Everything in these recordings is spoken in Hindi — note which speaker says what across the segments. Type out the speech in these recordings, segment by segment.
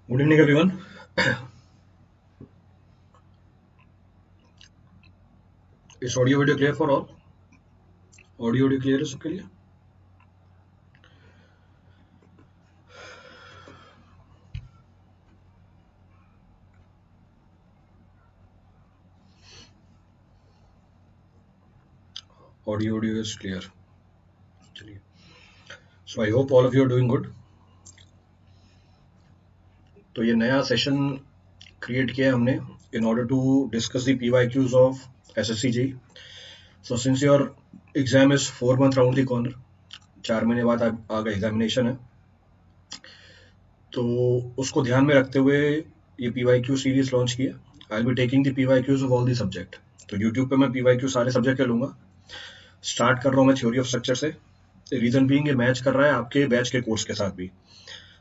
Speaker 1: Good evening, everyone. Is audio video clear for all? Audio video clear है सबके लिए? Audio is clear. चलिए. So I hope all of you are doing good. तो ये नया सेशन क्रिएट किया है हमने in order to discuss the PYQs of SSC JEE. So since your exam is 4 month round the corner, 4 महीने बाद आगे एग्जामिनेशन है, तो उसको ध्यान में रखते हुए ये PYQ सीरीज लॉन्च किया. I will be taking the PYQs of all the subject. तो यूट्यूब पे मैं PYQ सारे सब्जेक्ट के लूंगा. स्टार्ट कर रहा हूँ मैं थ्योरी ऑफ स्ट्रक्चर से. रीजन बीइंग ये मैच कर रहा है आपके बैच के कोर्स के साथ भी.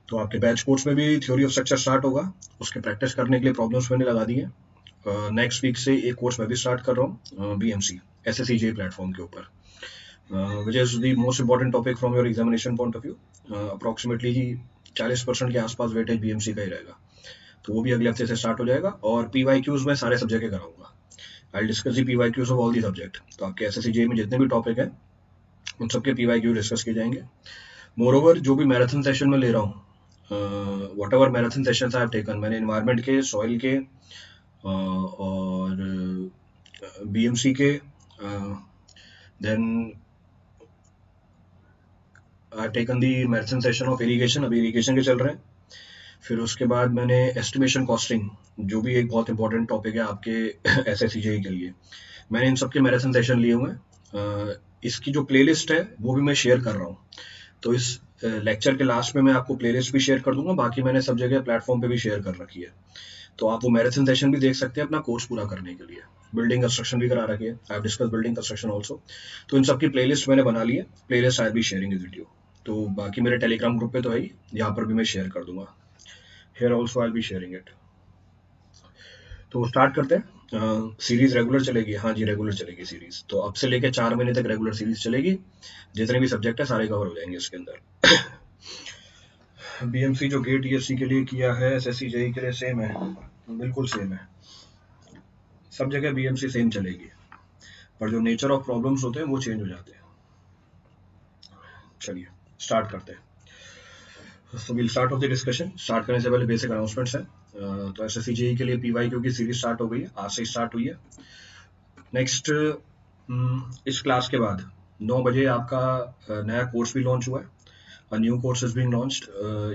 Speaker 1: तो आपके बैच कोर्स में भी थ्योरी ऑफ स्ट्रक्चर स्टार्ट होगा. उसके प्रैक्टिस करने के लिए प्रॉब्लम्स मैंने लगा दी है. नेक्स्ट वीक से एक कोर्स मैं भी स्टार्ट कर रहा हूँ BMC SSC JEE प्लेटफॉर्म के ऊपर, which is the most important topic from your examination point of view. Approximately 40% के आसपास वेटेज BMC का ही रहेगा. तो वो भी अगले हफ्ते से स्टार्ट हो जाएगा. और PYQs में सारे सब्जेक्ट के कराऊंगा. I discuss the PYQs of all the subject. तो आपके SSC JEE में जितने भी टॉपिक हैं उन सबके PYQ डिस्कस किए जाएंगे. मोरओवर जो भी मैराथन सेशन में ले रहा हूँ, whatever marathon sessions I have taken, मैंने इन्वायरमेंट के, सॉइल के और BMC के, then I have taken the marathon session of irrigation. अभी इरिगेशन के चल रहे हैं. फिर उसके बाद मैंने एस्टिमेशन कॉस्टिंग, जो भी एक बहुत इंपॉर्टेंट टॉपिक है आपके SSC JEE के लिए, मैंने इन सबके मैराथन सेशन लिए हुए हैं. इसकी जो प्लेलिस्ट है वो भी मैं शेयर कर रहा हूँ. तो इस लेक्चर के लास्ट में मैं आपको प्लेलिस्ट भी शेयर कर दूंगा. बाकी मैंने सब जगह प्लेटफॉर्म पे भी शेयर कर रखी है. तो आप वो मैराथन सेशन भी देख सकते हैं अपना कोर्स पूरा करने के लिए. बिल्डिंग कंस्ट्रक्शन भी करा रखी है. आई have discuss building construction also. तो इन सबकी प्लेलिस्ट मैंने बना ली है. Playlist I be sharing the video. तो बाकी मेरे टेलीग्राम ग्रुप पे तो है ही, यहाँ पर भी मैं शेयर कर दूंगा. Here also I be sharing it. तो स्टार्ट करते हैं. सीरीज रेगुलर चलेगी? हाँ जी, रेगुलर चलेगी सीरीज. तो अब से लेके 4 महीने तक रेगुलर सीरीज चलेगी. जितने भी सब्जेक्ट है सारे कवर हो जाएंगे इसके अंदर. BMC जो गेट ESC के लिए किया है SSC JEE के लिए सेम है, बिल्कुल सेम है. सब जगह BMC सेम चलेगी, पर जो नेचर ऑफ प्रॉब्लम्स होते हैं वो चेंज हो जाते हैं. चलिए स्टार्ट करते हैं. So we'll start off the discussion. Start करने से पहले बेसिक अनाउंसमेंट्स हैं. तो SSC JEE के लिए PYQ की सीरीज स्टार्ट हो गई है, आज से स्टार्ट हुई है. नेक्स्ट इस क्लास के बाद 9 बजे आपका नया कोर्स भी लॉन्च हुआ है. A new course is being launched.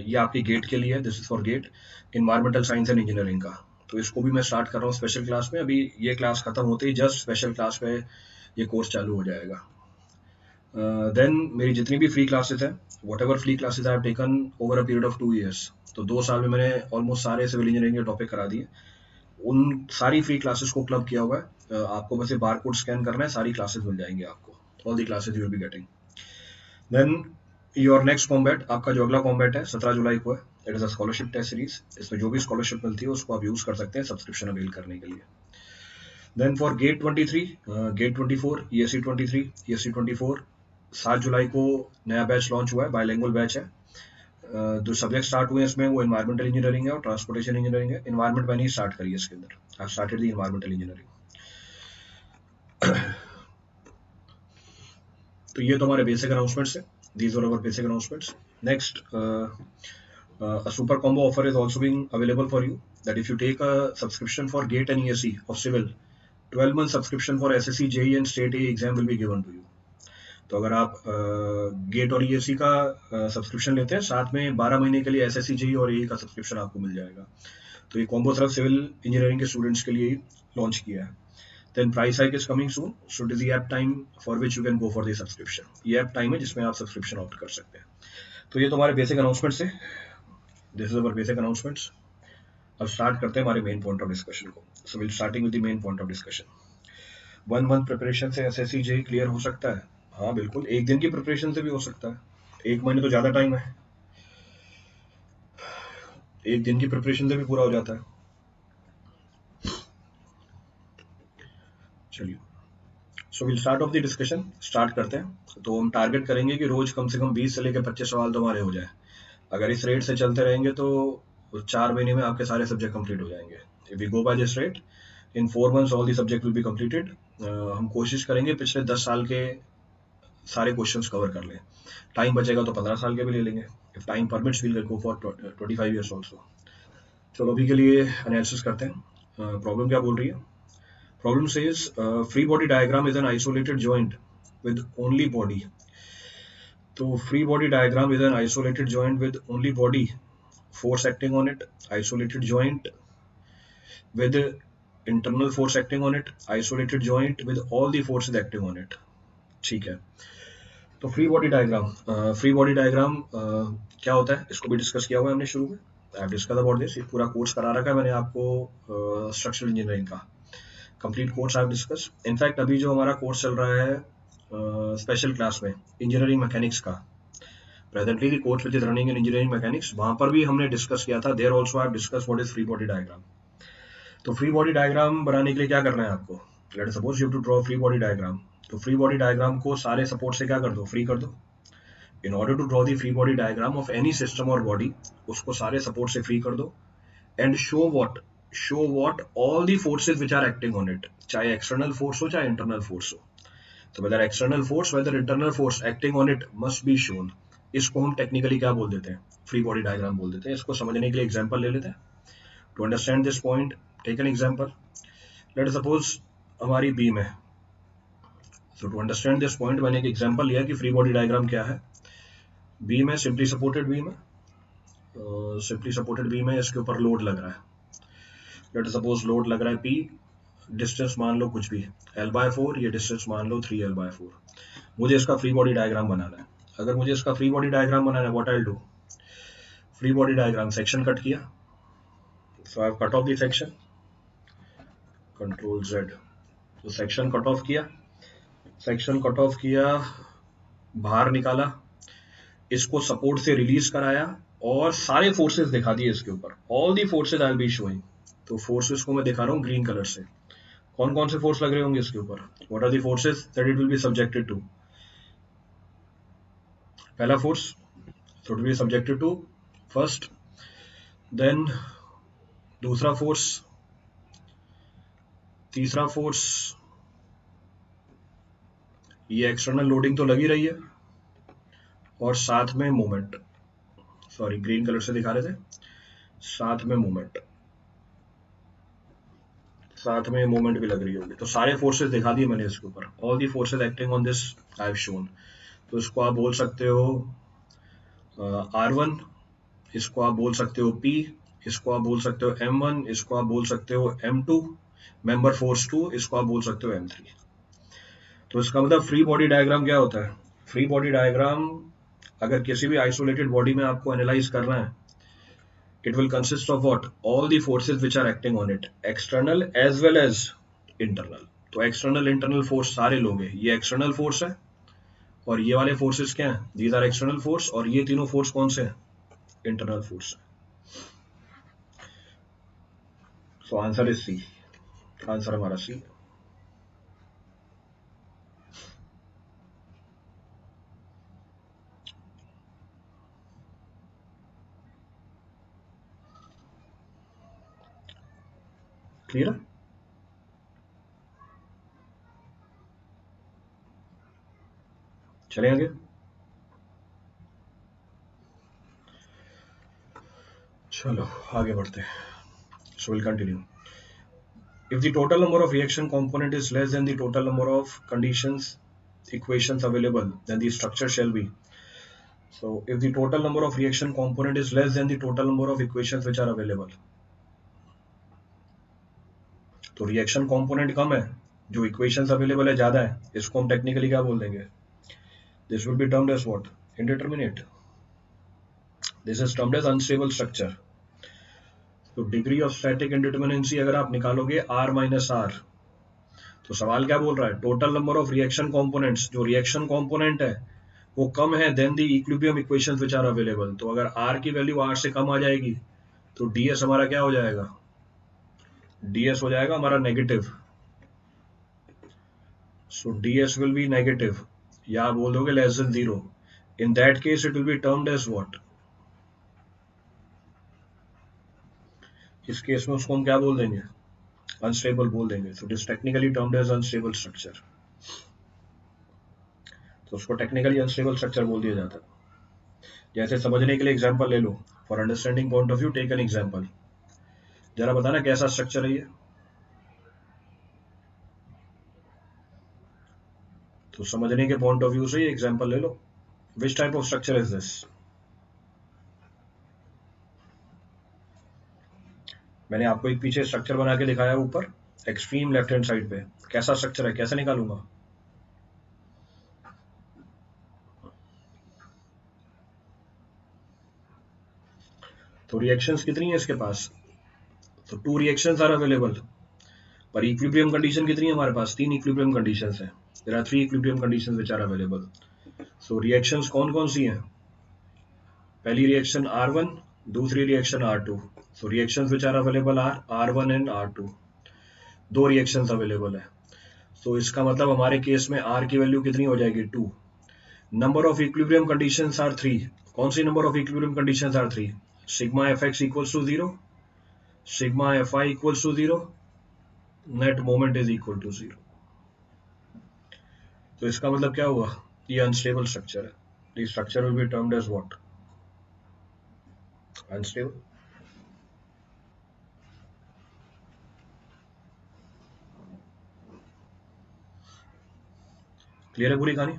Speaker 1: ये आपकी गेट के लिए है. This is for GATE, environmental science and engineering का. तो इसको भी मैं स्टार्ट कर रहा हूँ स्पेशल क्लास में. अभी ये क्लास खत्म होते ही जस्ट स्पेशल क्लास में ये कोर्स चालू हो जाएगा. देन मेरी जितनी भी फ्री क्लासेस हैं, what ever free classes I have taken over a period of 2 years, तो 2 साल में मैंने ऑलमोस्ट सारे सिविल इंजीनियरिंग के टॉपिक करा दिए. उन सारी फ्री क्लासेस को क्लब किया हुआ है. आपको बस बार कोड स्कैन करना है, सारी क्लासेस मिल जाएंगी आपको. All the classes you will be getting. Then your next combat, आपका जो अगला कॉम्बैट है 17 जुलाई को है. It is a scholarship test series. इसमें जो भी स्कॉलरशिप मिलती है उसको आप यूज कर सकते हैं सब्सक्रिप्शन अवेल करने के लिए. Then for GATE 23, GATE 24, ESC 23, ESC 24, 7 जुलाई को नया बैच लॉन्च हुआ है. बायलिंगुअल बैच है. जो सब्जेक्ट स्टार्ट हुए हैं इसमें वो इन्वायरमेंटल इंजीनियरिंग है और ट्रांसपोर्टेशन इंजीनियरिंग है. इन्वायरमेंट मैंने स्टार्ट करी है इसके अंदर. I started the environmental engineering. तो ये तो हमारे बेसिक अनाउंसमेंट्स है. These are our basic announcements. Next, a super combo offer is also being available for you. That if you take a subscription for GATE and ESC of civil, 12-month subscription for SSC JEE and state A exam will be given to you. तो अगर आप गेट और ESC का सब्सक्रिप्शन लेते हैं, साथ में 12 महीने के लिए SSC JEE और AE का सब्सक्रिप्शन आपको मिल जाएगा. तो ये कॉम्बो सिर्फ सिविल इंजीनियरिंग के स्टूडेंट्स के लिए लॉन्च किया है. Then price hike is coming soon. So it is the app time for which you can go for the subscription. ये app time है जिसमें आप सब्सक्रिप्शन ऑप्ट कर सकते हैं. तो ये तो हमारे बेसिक अनाउंसमेंट्स है. This is our basic announcements. अब स्टार्ट करते हैं हमारे मेन पॉइंट ऑफ डिस्कशन को. So will starting with the main point of discussion. 1 month preparation से SSC JEE क्लियर हो सकता है? हाँ बिल्कुल. एक दिन की प्रिपरेशन से भी हो सकता है. 1 महीने तो ज्यादा टाइम है. एक दिन की प्रिपरेशन से भी पूरा हो जाता है. चलिए so will start of the discussion. Start करते हैं. तो हम टारगेट करेंगे कि रोज कम से कम 20 से लेकर 25 सवाल तो हमारे हो जाए. अगर इस रेट से चलते रहेंगे तो उस 4 महीने में आपके सारे सब्जेक्ट कंप्लीट हो जाएंगे। If we go by this rate, in 4 months all the subject will be completed. हम कोशिश करेंगे पिछले 10 साल के सारे क्वेश्चंस कवर कर लें। टाइम बचेगा तो 15 साल के भी ले लेंगे। If time permits we'll go for 25 years also. चलो अभी के लिए एनालिसिस करते हैं। प्रॉब्लम क्या बोल रही है? Problem says free body diagram is an isolated joint with only body. तो free body diagram is an isolated joint with only body, force acting on it, isolated joint with internal force acting on it, isolated joint with all the forces acting on it। ठीक है, तो free body diagram, free body diagram क्या होता है इसको भी डिस्कस किया हुआ है हमने शुरू में। I have discuss about this, ये पूरा कोर्स करा रखा है मैंने आपको स्ट्रक्चरल इंजीनियरिंग का complete course I have discuss. In fact अभी जो हमारा कोर्स चल रहा है स्पेशल क्लास में इंजीनियरिंग मैकेनिक्स का, presently the course which is running in engineering mechanics, वहां पर भी हमने डिस्कस किया था। There also I have discuss what is free body diagram. तो फ्री बॉडी डायग्राम बनाने के लिए क्या करना है आपको? Let us suppose you have to draw free body diagram. तो फ्री बॉडी डायग्राम को सारे सपोर्ट से क्या कर दो? फ्री कर दो। In order to draw the free body diagram of any system और बॉडी, उसको सारे सपोर्ट से फ्री कर दो and show what all the forces which are acting on it, चाहे एक्सटर्नल फोर्स हो चाहे इंटरनल फोर्स हो। तो whether external force whether internal force acting on it must be shown. इसको हम टेक्निकली क्या बोल देते हैं? फ्री बॉडी डायग्राम बोल देते हैं। इसको समझने के लिए एग्जांपल ले लेते हैं। To understand this point take an example. Let suppose हमारी बीम है। So to understand this point मैंने एक एग्जांपल लिया कि फ्री बॉडी डायग्राम क्या है। बीम है, सिंपली सपोर्टेड बीम है, सिंपली सपोर्टेड बीम है, इसके ऊपर लोड लग रहा है। लेट सपोज लोड लग रहा है P, डिस्टेंस मान लो कुछ भी L/4, ये डिस्टेंस मान लो 3L/4। मुझे इसका फ्री बॉडी डायग्राम बनाना है। अगर मुझे इसका फ्री बॉडी डायग्राम बनाना है, what I will do? Free body diagram section cut किया, so I have cut off the section, control Z। तो सेक्शन कट ऑफ किया, सेक्शन कट ऑफ किया, बाहर निकाला, इसको सपोर्ट से रिलीज कराया और सारे फोर्सेस दिखा दिए इसके ऊपर। All the forces I will be showing. तो फोर्सेस को मैं दिखा रहा हूँ ग्रीन कलर से। कौन कौन से फोर्स लग रहे होंगे इसके ऊपर? What are the forces that it will be subjected to? पहला फोर्स तो will be subjected to first, then दूसरा फोर्स, तीसरा फोर्स, ये एक्सटर्नल लोडिंग तो लगी रही है, और साथ में मूवमेंट, सॉरी ग्रीन कलर से दिखा रहे थे, साथ में मूवमेंट, साथ में मूवमेंट भी लग रही होगी। तो सारे फोर्सेस दिखा दिए मैंने इसके ऊपर। All the forces acting on this I have shown. तो इसको आप बोल सकते हो R1, इसको आप बोल सकते हो P, इसको आप बोल सकते हो M1, इसको आप बोल सकते हो M2, मेंबर फोर्स 2, इसको आप बोल सकते हो M3। तो इसका मतलब फ्री बॉडी डायग्राम क्या होता है? फ्री बॉडी डायग्राम अगर किसी भी आइसोलेटेड बॉडी में आपको एनालाइज करना है, it will consist of what? All the forces which are acting on it, external as well as internal। तो external internal force सारे लोग हैं। ये external force है और ये वाले forces क्या हैं? These are external force, और ये तीनों force कौन से हैं? Internal force है। So answer is C। Answer हमारा C। क्लियर है? चलें आगे। चलो आगे बढ़ते हैं। So we'll continue। If the total number of reaction component is less than the total number of conditions equations available, then the structure shall be। So if the total number of reaction component is less than the total number of equations which are available, तो रिएक्शन कंपोनेंट कम है, जो इक्वेशंस अवेलेबल है ज्यादा है, इसको हम टेक्निकली क्या बोल देंगे? This will be termed as what? Indeterminate. This is termed as unstable structure. तो डिग्री ऑफ स्टैटिक इंडिटरमिनेंसी अगर आप निकालोगे R माइनस R, तो सवाल क्या बोल रहा है? Total number of reaction components, जो रिएक्शन कंपोनेंट है वो कम है then the equilibrium equations which are available. तो अगर R की वैल्यू R से कम आ जाएगी तो DS हमारा क्या हो जाएगा? DS हो जाएगा हमारा negative. So DS will be negative, या आप बोल दोगे less than 0। In that case it will be termed as what? इस केस में उसको हम क्या बोल देंगे, अनस्टेबल बोल देंगे। तो it is technically termed as unstable structure, तो उसको टेक्निकली अनस्टेबल स्ट्रक्चर बोल दिया जाता है। जैसे समझने के लिए एग्जांपल ले लो, for understanding point of view take an example. जरा बताना कैसा स्ट्रक्चर है ये। तो समझने के पॉइंट ऑफ व्यू से ये एग्जांपल ले लो, which type of structure is this. मैंने आपको एक पीछे स्ट्रक्चर बना के दिखाया ऊपर एक्सट्रीम लेफ्ट हैंड साइड पे, कैसा स्ट्रक्चर है, कैसे निकालूंगा। तो रिएक्शंस कितनी है इसके पास, तो 2 रिएक्शंस आर अवेलेबल, पर इक्विलिब्रियम कंडीशन कितनी है हमारे पास, 3 इक्विलिब्रियम कंडीशंस हैं। There are 3 equilibrium conditions which are available. So reactions कौन कौन सी हैं, पहली रिएक्शन R1, दूसरी reaction R2। So reactions which are available are R1 and R2, दो रिएक्शंस अवेलेबल है। सो इसका मतलब हमारे केस में R की वैल्यू कितनी हो जाएगी, 2। Number of equilibrium conditions are 3। कौन सी number of equilibrium conditions are 3, sigma fx equals to 0, sigma fi equals to 0, net moment is equal to 0। तो इसका मतलब क्या हुआ, ये अनस्टेबल स्ट्रक्चर है। The structure will be termed as what, unstable. Clear है पूरी कहानी,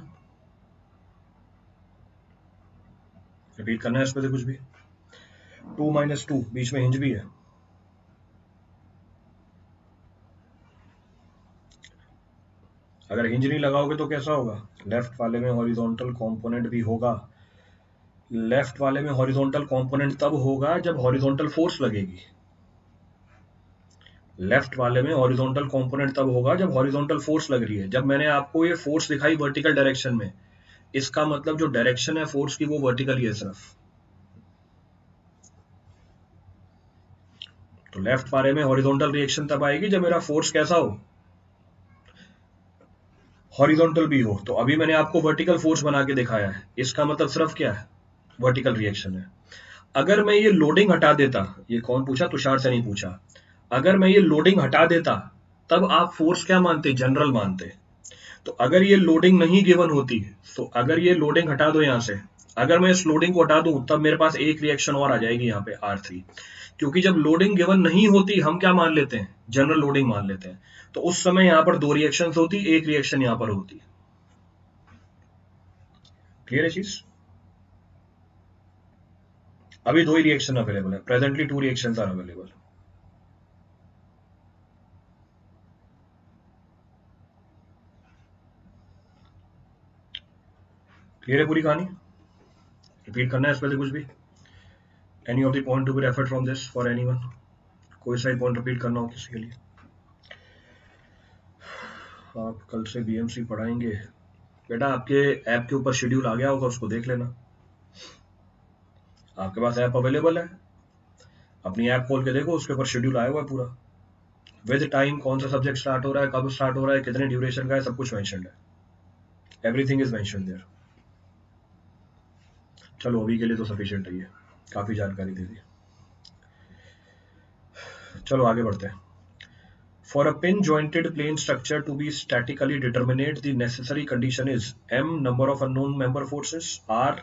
Speaker 1: रिपीट करना है इसमें से कुछ भी। 2 - 2 बीच में हिंज भी है। अगर हिंज नहीं लगाओगे तो कैसा होगा, लेफ्ट वाले में हॉरिजॉन्टल कंपोनेंट भी होगा। लेफ्ट वाले में हॉरिजॉन्टल कंपोनेंट तब होगा जब हॉरिजॉन्टल फोर्स लगेगी। लेफ्ट वाले में हॉरिजॉन्टल कंपोनेंट तब होगा जब हॉरिजॉन्टल फोर्स लग रही है। जब मैंने आपको ये फोर्स दिखाई वर्टिकल डायरेक्शन में, इसका मतलब जो डायरेक्शन है फोर्स की वो वर्टिकल ही है सिर्फ। तो लेफ्ट वाले में हॉरिजॉन्टल रिएक्शन तब आएगी जब मेरा फोर्स कैसा हो, हॉरिजॉन्टल भी हो। तो अभी मैंने आपको वर्टिकल फोर्स बना के दिखाया है, इसका मतलब सिर्फ क्या है, वर्टिकल रिएक्शन है। अगर मैं ये लोडिंग हटा देता, ये कौन पूछा, तुषार से नहीं पूछा, अगर मैं ये लोडिंग हटा देता तब आप फोर्स क्या मानते, जनरल मानते। तो अगर ये लोडिंग नहीं गिवन होती, तो अगर ये लोडिंग हटा दो यहां से, अगर मैं इस लोडिंग को हटा दूं तब मेरे पास एक रिएक्शन और आ जाएगी यहाँ पे R3, क्योंकि जब लोडिंग गिवन नहीं होती हम क्या मान लेते हैं, जनरल लोडिंग मान लेते हैं। तो उस समय यहाँ पर 2 रिएक्शन होती, एक रिएक्शन यहाँ पर होती। क्लियर है चीज, अभी 2 ही रिएक्शन अवेलेबल है, presently 2 reactions are available. Clear है पूरी कहानी, रिपीट करना है इस पे कुछ भी, any of the point to be referred from this for anyone, कोई सा पॉइंट रिपीट करना हो किसी के लिए। आप कल से बीएमसी पढ़ाएंगे बेटा, आपके ऐप के ऊपर शेड्यूल आ गया होगा, उसको देख लेना। आपके पास ऐप अवेलेबल है, अपनी ऐप खोल के देखो, उसके ऊपर शेड्यूल आया हुआ है पूरा, विद टाइम, कौन सा सब्जेक्ट स्टार्ट हो रहा है, कब स्टार्ट हो रहा है, कितने ड्यूरेशन का है, सब कुछ मेंशन्ड है, एवरीथिंग इज मेंशन्ड देयर। चलो अभी के लिए तो सफिशिएंट है, ये काफी जानकारी दे दी। चलो आगे बढ़ते हैं। For a pin-jointed plane structure to be statically determinate, the necessary condition is m number of unknown member forces, r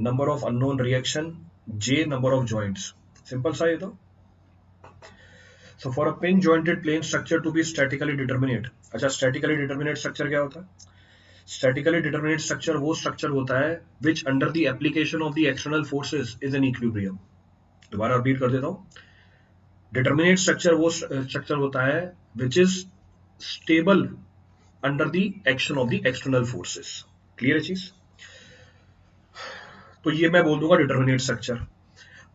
Speaker 1: number of unknown reaction, j number of joints. Simple सा ये तो। So for a pin-jointed plane structure to be statically determinate, अच्छा statically determinate structure क्या होता है? Statically determinate structure वो structure होता है which under the application of the external forces is in equilibrium. दोबारा रिपीट कर देता हूँ, डिटर्मिनेट स्ट्रक्चर वो स्ट्रक्चर होता है which is stable under the action of the external forces. Clear है चीज, तो ये मैं बोल दूंगा डिटर्मिनेट स्ट्रक्चर।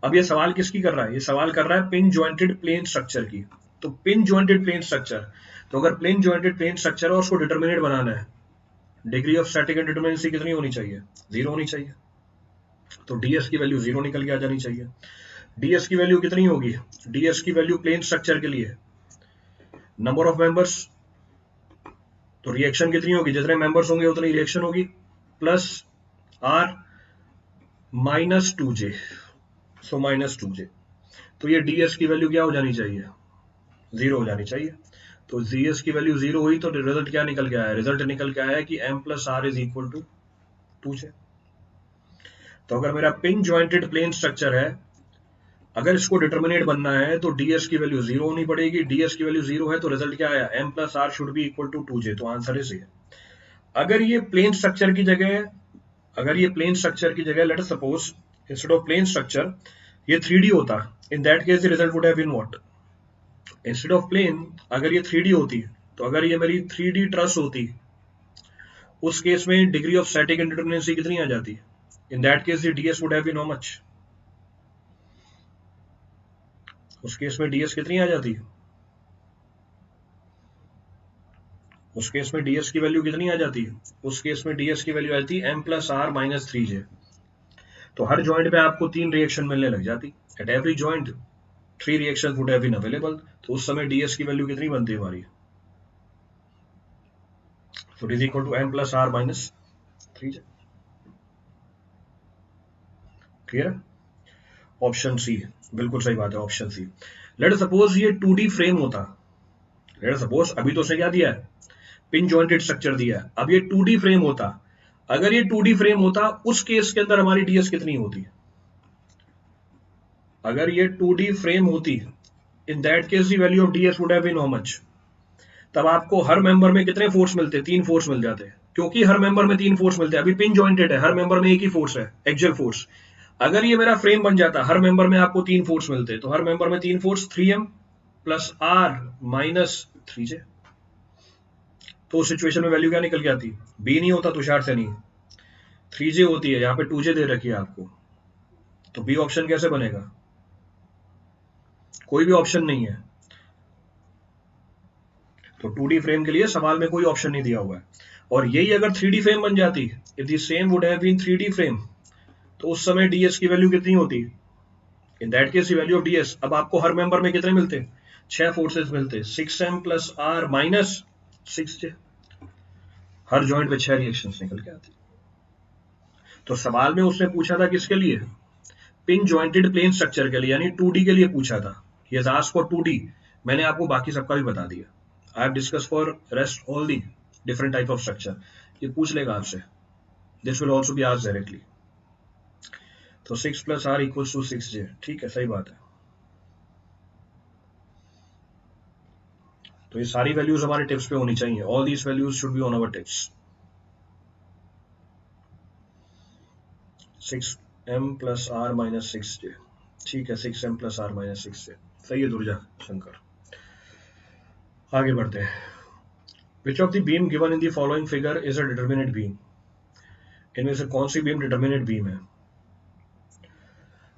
Speaker 1: अब ये सवाल किसकी कर रहा है, ये सवाल कर रहा है पिन जॉइंटेड प्लेन स्ट्रक्चर की। तो पिन जॉइंटेड प्लेन स्ट्रक्चर, तो अगर प्लेन जॉइंटेड प्लेन स्ट्रक्चर है उसको डिटर्मिनेट बनाना है, डिग्री ऑफ स्टैटिक इंडिटरमिनेंसी कितनी होनी चाहिए, 0 होनी चाहिए। तो डीएस की वैल्यू 0 निकल के आ जानी चाहिए। डीएस की वैल्यू कितनी होगी, डीएस की वैल्यू प्लेन स्ट्रक्चर के लिए नंबर ऑफ मेंबर्स, तो रिएक्शन कितनी होगी, जितने मेंबर्स होंगे उतनी रिएक्शन होगी, plus are -2j, so -2j। तो ये ds की वैल्यू क्या हो जानी चाहिए, 0 हो जानी चाहिए। तो ds की वैल्यू 0 हुई तो रिजल्ट क्या निकल के आया, रिजल्ट निकल के आया कि m plus R is equal to 2j। तो अगर मेरा पिन ज्वाइंटेड प्लेन स्ट्रक्चर है, अगर इसको डिटर्मिनेट बनना है तो ds की वैल्यू 0 होनी पड़ेगी, ds की वैल्यू 0 है तो रिजल्ट क्या आया, m plus R should be equal to 2j। तो आंसर इज ये। अगर ये प्लेन स्ट्रक्चर की जगह, अगर ये प्लेन स्ट्रक्चर की जगह let us suppose instead of plane structure ये 3D होता, in that case the result would have been what, instead of plane अगर ये 3D होती, तो अगर ये मेरी 3D ट्रस होती, उस केस में डिग्री ऑफ स्टैटिक इंडिटरमिनेंसी कितनी आ जाती, in that case the ds would have been how much, उस केस में ds कितनी आ जाती, उस केस में ds की वैल्यू कितनी आ जाती है, उस केस में ds की वैल्यू आती है m plus R minus 3j। तो हर जॉइंट पे आपको 3 रिएक्शन मिलने लग जाती, at every joint 3 reaction would have been available. तो उस समय ds की वैल्यू कितनी बनती है हमारी, तो it is equal to m plus R minus 3j। Clear है? ऑप्शन सी बिल्कुल सही बात है, ऑप्शन सी। लेट सपोज ये 2D फ्रेम होता, लेट सपोज अभी तो उसने क्या दिया है, पिन जॉइंटेड स्ट्रक्चर दिया है, अब ये 2D फ्रेम होता, अगर ये 2D फ्रेम होता उस केस के अंदर हमारी ds कितनी होती, अगर ये 2D फ्रेम होती, in that case the value of ds would have been how much. तब आपको हर मेंबर में कितने फोर्स मिलते, 3 फोर्स मिल जाते, क्योंकि हर मेंबर में 3 फोर्स मिलते हैं। अभी पिन जॉइंटेड है, हर मेंबर में एक ही फोर्स है, एक्सियल फोर्स। अगर ये मेरा फ्रेम बन जाता, हर मेंबर में आपको 3 फोर्स मिलते, तो हर मेंबर में 3 force 3m plus R minus 3j। तो उस सिचुएशन में वैल्यू क्या निकल के आती, b नहीं होता तुषार से नहीं, 3j होती है, यहाँ पे 2j दे रखी है आपको, तो बी ऑप्शन कैसे बनेगा, कोई भी ऑप्शन नहीं है। तो 2D फ्रेम के लिए सवाल में कोई ऑप्शन नहीं दिया हुआ है। और यही अगर 3D फ्रेम बन जाती, if the same would have been 3D frame, तो उस समय ds की वैल्यू कितनी होती, in that case the value of ds, अब आपको हर मेंबर में कितने मिलते, 6 फोर्सेस मिलते, 6m plus R minus 6j। हर जॉइंट पे 6 रिएक्शंस निकल के आती। तो सवाल में उसने पूछा था किसके लिए, पिन जॉइंटेड प्लेन स्ट्रक्चर के लिए, यानी 2D के लिए पूछा था। ये आस्क्ड फॉर 2D, मैंने आपको बाकी सबका भी बता दिया। आई have discuss for rest all the different type of structure. ये पूछ लेगा आपसे, this will also be asked directly. तो 6 plus are equals to 6j, ठीक है, सही बात है। तो ये सारी वैल्यूज हमारे टिप्स पे होनी चाहिए, all these values should be on our tips. 6m plus R minus 6j, ठीक है, 6m plus R minus 6j, सही है दुर्जा शंकर। आगे बढ़ते हैं। Which of the beam given in the following figure is a determinate beam? इनमें से कौन सी बीम डिटर्मिनेट बीम है?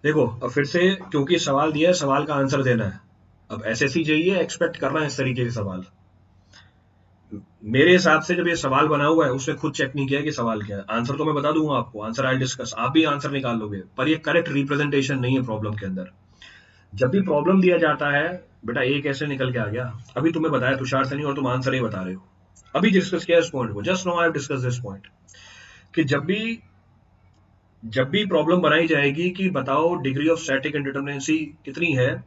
Speaker 1: देखो अब फिर से, क्योंकि सवाल दिया है, सवाल का आंसर देना है। अब एसएससी चाहिए, एक्सपेक्ट करना है इस तरीके के सवाल। मेरे हिसाब से जब ये सवाल बना हुआ है, उसने खुद चेक नहीं किया कि सवाल क्या है। आंसर तो मैं बता दूंगा आपको, आंसर आई डिस्कस, आप भी आंसर निकाल लोगे, पर ये करेक्ट रिप्रेजेंटेशन नहीं है प्रॉब्लम के अंदर। जब भी प्रॉब्लम दिया जाता है, बेटा ए कैसे निकल के आ गया, अभी तुम्हें बताया तुषार सैनी और तुम आंसर ही बता रहे हो। अभी डिस्कस किया इस पॉइंट को, just now I have discuss this point, कि जब भी प्रॉब्लम बनाई जाएगी कि बताओ डिग्री ऑफ स्टैटिक इंडिटरमिनेंसी कितनी है,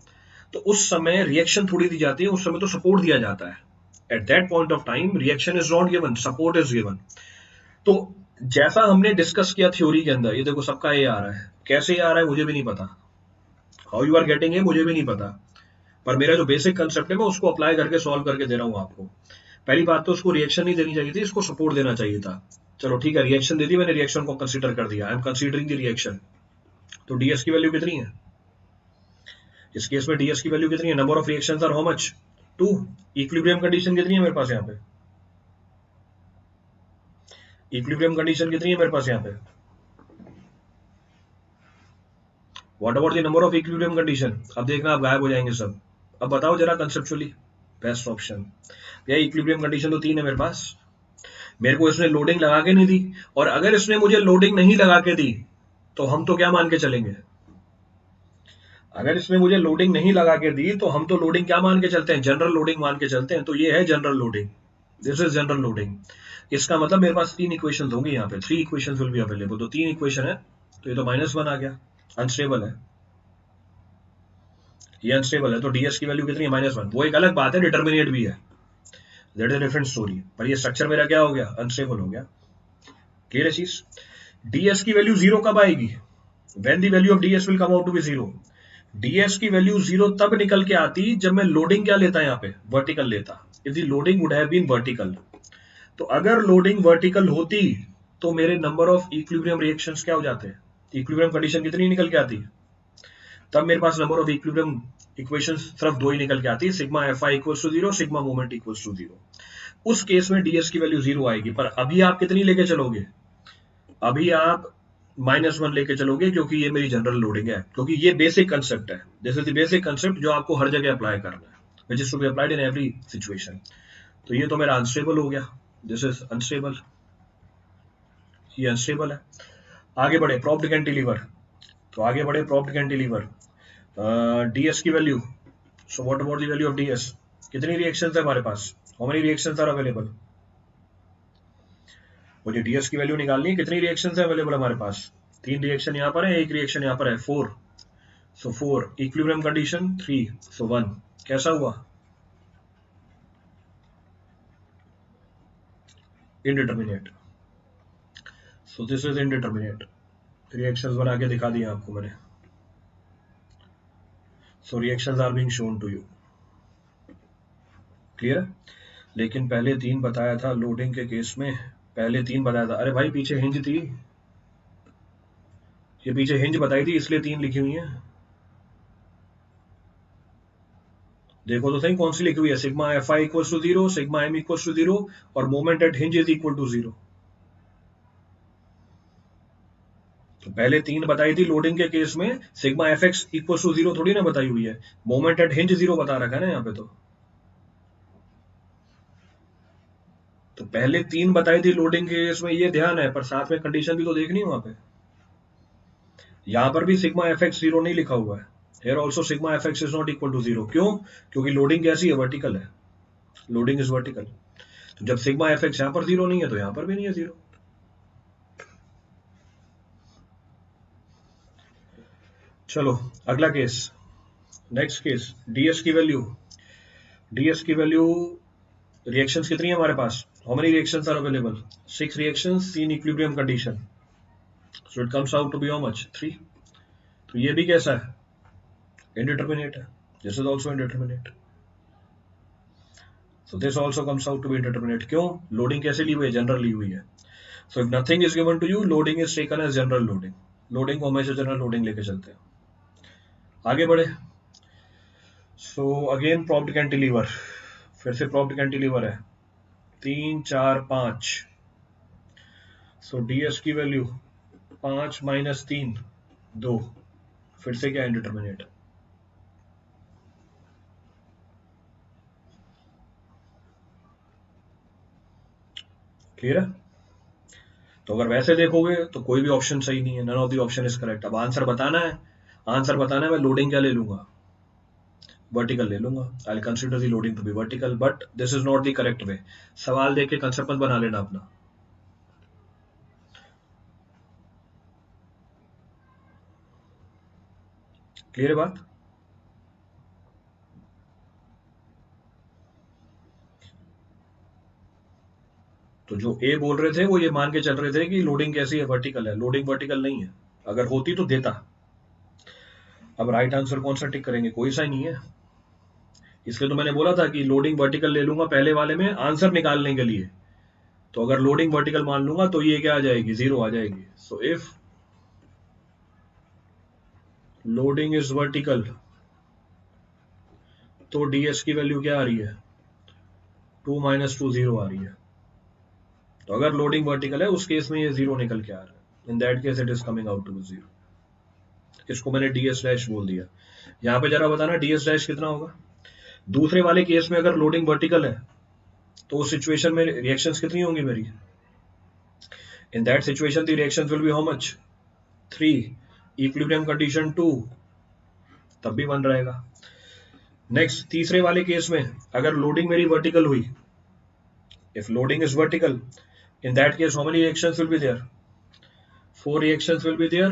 Speaker 1: तो उस समय रिएक्शन थोड़ी दी जाती है, उस समय तो सपोर्ट दिया जाता है। At that point of time reaction is not given, support is given. तो जैसा हमने डिस्कस किया थ्योरी के अंदर, ये देखो सबका ये आ रहा है, कैसे आ रहा है मुझे भी नहीं पता, हाउ यू आर गेटिंग है मुझे भी नहीं पता, पर मेरा जो बेसिक कंसेप्ट है मैं उसको अप्लाई करके सॉल्व करके दे रहा हूँ आपको। पहली बात तो उसको रिएक्शन नहीं देनी चाहिए थी, इसको सपोर्ट देना चाहिए था। चलो ठीक है, रिएक्शन दे दी मैंने, रिएक्शन को कंसीडर कर दिया, I am considering the reaction. तो ds की वैल्यू कितनी है इस केस में, ds की वैल्यू कितनी है, number of reactions are how much, 2। Equilibrium condition कितनी है मेरे पास यहाँ पे, इक्विलिब्रियम कंडीशन कितनी है मेरे पास यहाँ पे, what about the number of equilibrium condition. अब देखना, आप गायब हो जाएंगे सब। अब बताओ जरा कंसेप्चुअली, बेस्ट ऑप्शन या इक्विलिब्रियम कंडीशन तो 3 है मेरे पास। मेरे को इसने लोडिंग लगा के नहीं दी, और अगर इसने मुझे लोडिंग नहीं लगा के दी तो हम तो क्या मान के चलेंगे, अगर इसने मुझे लोडिंग नहीं लगा के दी तो हम तो लोडिंग क्या मान के चलते हैं, जनरल लोडिंग मान के चलते हैं। तो ये है general loading, this is general loading. इसका मतलब मेरे पास 3 इक्वेशन होंगी यहाँ पे, 3 इक्वेशन विल बी अवेलेबल। तो 3 इक्वेशन है, तो ये तो -1 आ गया, अनस्टेबल है। ये अनस्टेबल है, तो ds की वैल्यू कितनी है -1। वो एक अलग बात है, डिटर्मिनेट भी है, that is a different story, पर ये स्ट्रक्चर मेरा क्या हो गया, अनस्टेबल हो गया। क्लियर है चीज। ds की वैल्यू जीरो कब आएगी, when the value of ds will come out to be zero. ds की वैल्यू जीरो तब निकल के आती जब मैं लोडिंग क्या लेता, यहाँ पे वर्टिकल लेता, if the loading would have been vertical. तो अगर लोडिंग वर्टिकल होती तो मेरे नंबर ऑफ इक्विलिब्रियम रिएक्शंस क्या हो जाते हैं, इक्विलिब्रियम कंडीशन कितनी निकल के आती, तब मेरे पास नंबर ऑफ इक्विलिब्रियम इक्वेशंस सिर्फ दो ही निकल के आती है, sigma fi equals to zero, sigma moment equals to zero. उस केस में ds की वैल्यू जीरो आएगी, पर अभी आप कितनी लेके चलोगे, अभी आप -1 लेके चलोगे, क्योंकि ये मेरी जनरल लोडिंग है, क्योंकि ये बेसिक कंसेप्ट है, this is the basic concept जो आपको हर जगह अप्लाई करना है, which is to be applied in every situation. तो ये तो मेरा अनस्टेबल हो गया, दिस इज अनस्टेबल, ये अनस्टेबल है। आगे बढ़े प्रॉप्ड कैंटिलीवर, तो आगे बढ़े प्रॉप्ड कैंटिलीवर, ds की value, so what about the value of ds, कितनी रिएक्शंस है हमारे पास, how many reactions are available, मुझे ds की वैल्यू निकालनी है, कितनी रिएक्शंस है अवेलेबल हमारे पास, 3 रिएक्शन यहाँ पर है, एक रिएक्शन यहाँ पर है 4, सो 4 इक्विलिब्रियम कंडीशन 3, सो 1, कैसा हुआ, indeterminate, so this is indeterminate, reactions बना के दिखा दिए आपको मैंने, so reactions are being shown to you. Clear. लेकिन पहले 3 बताया था लोडिंग के केस में, पहले 3 बताया था, अरे भाई पीछे हिंज थी, ये पीछे हिंज बताई थी इसलिए 3 लिखी हुई है, देखो तो सही कौन सी लिखी हुई है, sigma fi equals to zero, sigma m equals to zero, और moment at hinge is equal to zero. तो पहले 3 बताई थी लोडिंग के केस में, sigma fx equals to zero थोड़ी ना बताई हुई है, मोमेंट एट हिंज जीरो बता रखा है ना यहाँ पे। तो पहले 3 बताई थी लोडिंग के केस में, ये ध्यान है, पर साथ में कंडीशन भी तो देखनी है वहां पे। यहां पर भी सिग्मा fx जीरो नहीं लिखा हुआ है, here also sigma fx is not equal to zero, क्यों, क्योंकि लोडिंग कैसी है, वर्टिकल है, लोडिंग इज वर्टिकल, तो जब सिग्मा fx यहां पर जीरो नहीं है तो यहां पर भी नहीं है जीरो। चलो अगला केस, नेक्स्ट केस, ds की वैल्यू, ds की वैल्यू, रिएक्शंस कितनी है हमारे पास, how many reactions are available, 6 reactions, 3 equilibrium condition, so it comes out to be how much, 3। तो ये भी कैसा है, indeterminate है, this is also indeterminate, so this also comes out to be indeterminate, क्यों, लोडिंग कैसे ली हुई है, जनरल ली हुई है, so if nothing is given to you, loading is taken as general loading, loading को हमेशा जनरल लोडिंग लेके चलते हैं। आगे बढ़े, so again propped cantilever, फिर से propped cantilever है, 3 4 5, so ds की वैल्यू 5 - 3 2, फिर से क्या, इंडिटर्मिनेट। क्लियर है। तो अगर वैसे देखोगे तो कोई भी ऑप्शन सही नहीं है, none of the option is correct. अब आंसर बताना है, आंसर बताना है, मैं लोडिंग क्या ले लूंगा, वर्टिकल ले लूंगा, I will consider the loading to be vertical, but this is not the correct way. सवाल देख के कंसेप्ट मत बना लेना अपना। क्लियर है बात। तो जो ए बोल रहे थे वो ये मान के चल रहे थे कि लोडिंग कैसी है, वर्टिकल है, लोडिंग वर्टिकल नहीं है, अगर होती तो देता। अब राइट आंसर कौन सा टिक करेंगे, कोई सा ही नहीं है, इसलिए तो मैंने बोला था कि लोडिंग वर्टिकल ले लूंगा पहले वाले में आंसर निकालने के लिए। तो अगर लोडिंग वर्टिकल मान लूंगा तो ये क्या आ जाएगी, जीरो आ जाएगी। So if loading is vertical तो ds की वैल्यू क्या आ रही है, 2 - 2 0 आ रही है। तो अगर लोडिंग वर्टिकल है उस केस में ये जीरो निकल के आ रहा है, in that case it is coming out to zero. इसको मैंने ds डैश बोल दिया। यहां पे जरा बताना ds डैश कितना होगा। दूसरे वाले केस में अगर लोडिंग वर्टिकल है तो उस सिचुएशन में रिएक्शंस कितनी होंगी मेरी, in that situation the reactions will be how much, 3, equilibrium condition 2, तब भी 1 रहेगा। नेक्स्ट तीसरे वाले केस में अगर लोडिंग मेरी वर्टिकल हुई, if loading is vertical, in that case how many reactions will be there, 4 reactions will be there,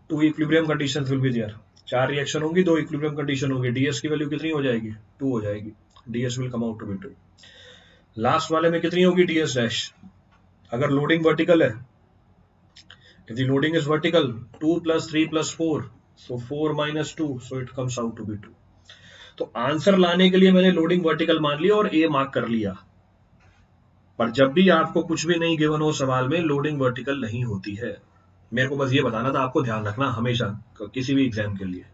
Speaker 1: 2 equilibrium conditions will be there, 4 reaction होंगी, 2 इक्विलिब्रियम कंडीशन होगी, डीएस की वैल्यू कितनी हो जाएगी? 2 हो जाएगी। DS will come out to be 2। Last वाले में कितनी होगी डीएस डैश? अगर लोडिंग वर्टिकल है, if the loading is vertical, 2 plus 3 plus 4, so 4 minus 2, so it comes out to be 2। तो आंसर लाने के लिए मैंने लोडिंग वर्टिकल मान लिया और ए मार्क कर लिया, पर जब भी आपको कुछ भी नहीं गिवन हो सवाल में, लोडिंग वर्टिकल नहीं होती है। मेरे को बस ये बताना था, आपको ध्यान रखना हमेशा किसी भी एग्जाम के लिए,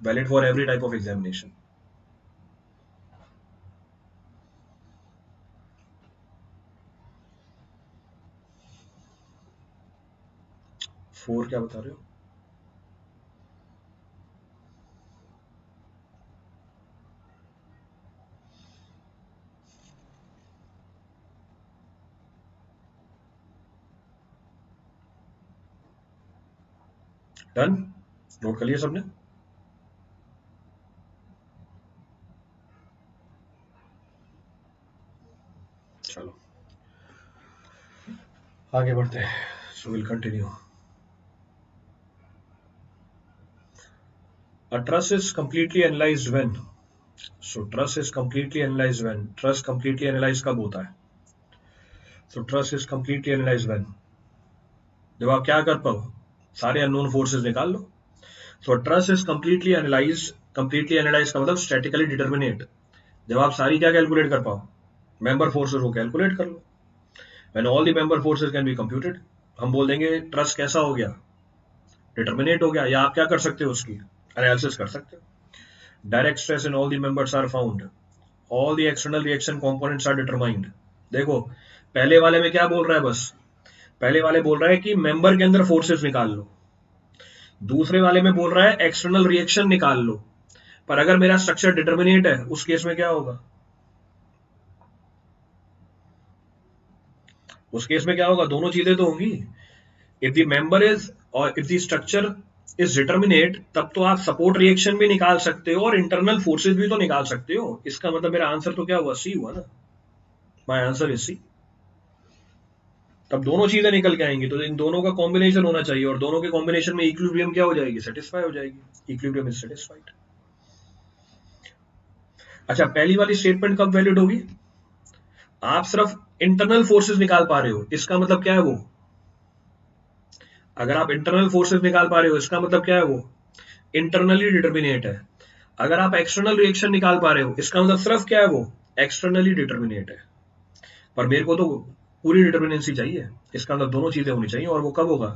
Speaker 1: valid for every type of examination. Four क्या बता रहे हो? डन, नोट कर लिया सबने? चलो आगे बढ़ते हैं। So will continue. A truss is completely analyzed when, so truss is completely analyzed when, truss completely analyzed कब होता है? So truss is completely analyzed when, जब आप क्या कर पाओ, सारे अननोन फोर्सेस निकाल लो। So truss is completely analyzed, completely analyzed का मतलब स्टैटिकली डिटर्मिनेट, जब आप सारी क्या कैलकुलेट कर पाओ, मेंबर फोर्सेस को कैलकुलेट कर लो। When all the member forces can be computed, हम बोल देंगे ट्रस कैसा हो गया, डिटर्मिनेट हो गया, या आप क्या कर सकते हो, उसकी एनालिसिस कर सकते हो। Direct stress in all the members are found, all the external reaction components are determined. देखो पहले वाले में क्या बोल रहा है, बस पहले वाले बोल रहा है कि मेंबर के अंदर फोर्सेस निकाल लो, दूसरे वाले में बोल रहा है एक्सटर्नल रिएक्शन निकाल लो। पर अगर मेरा स्ट्रक्चर डिटर्मिनेट है, उस केस में क्या होगा, उस केस में क्या होगा, दोनों चीजें तो होंगी। इफ द मेंबर इज और if the structure is determinate, तब तो आप सपोर्ट रिएक्शन भी निकाल सकते हो और इंटरनल फोर्सेस भी तो निकाल सकते हो। इसका मतलब मेरा आंसर तो क्या हुआ, सी हुआ ना, माय आंसर इज सी। तब दोनों चीजें निकल के आएंगी, तो इन दोनों का कॉम्बिनेशन होना चाहिए, और दोनों के कॉम्बिनेशन में इक्विलिब्रियम क्या हो जाएगी, सेटिस्फाई हो जाएगी, इक्विलिब्रियम इज सेटिस्फाइड। अच्छा, पहली वाली स्टेटमेंट कब वैलिड होगी, आप सिर्फ इंटरनल फोर्सेस निकाल पा रहे हो, इसका मतलब क्या है वो, अगर आप इंटरनल फोर्सेस निकाल पा रहे हो, इसका मतलब क्या है, वो इंटरनली डिटर्मिनेट है। अगर आप एक्सटर्नल रिएक्शन निकाल पा रहे हो, इसका मतलब सिर्फ क्या है, वो एक्सटर्नली डिटर्मिनेट है। पर मेरे को तो पूरी डिटर्मिनेंसी चाहिए, इसका मतलब दोनों चीजें होनी चाहिए, और वो कब होगा,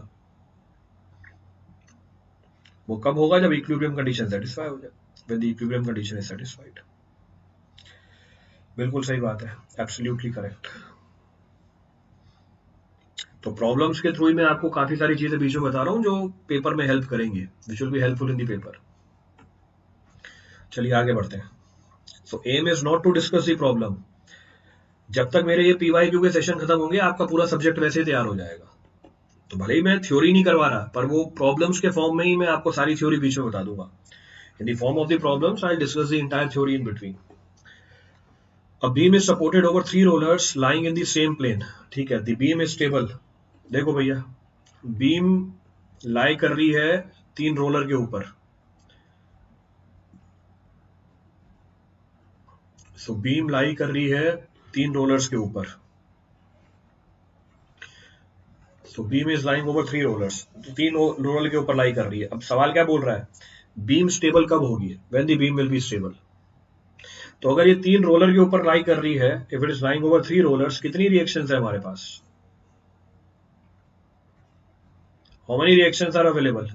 Speaker 1: वो कब होगा, जब इक्विलिब्रियम कंडीशन सेटिस्फाई हो जाए, when the equilibrium condition is satisfied. बिल्कुल सही बात है, एब्सोल्युटली करेक्ट। तो प्रॉब्लम्स के थ्रू ही मैं आपको काफी सारी चीजें बीच में बता रहा हूं जो पेपर में हेल्प करेंगे, which will be helpful in the paper. चलिए आगे बढ़ते हैं। So M is not to discuss the problem, जब तक मेरे ये पीवाईक्यू के सेशन खत्म होंगे, आपका पूरा सब्जेक्ट वैसे ही तैयार हो जाएगा। तो भले ही मैं थ्योरी नहीं करवा रहा, पर वो प्रॉब्लम्स के फॉर्म में ही मैं आपको सारी थ्योरी बीच में बता दूंगा। In the form of the problems I discuss the entire theory in between. A beam is supported over 3 rollers lying in the same plane, ठीक है, the beam is stable। देखो भैया, बीम लाई कर रही है 3 रोलर के ऊपर, सो बीम लाई कर रही है 3 रोलर्स के ऊपर, so beam is lying over 3 rollers, 3 roller के ऊपर लाई कर रही है। अब सवाल क्या बोल रहा है, बीम स्टेबल कब होगी, when the beam will be stable. तो अगर ये 3 रोलर के ऊपर लाई कर रही है, if it is lying over 3 rollers, कितनी रिएक्शंस है हमारे पास, how many reactions are available,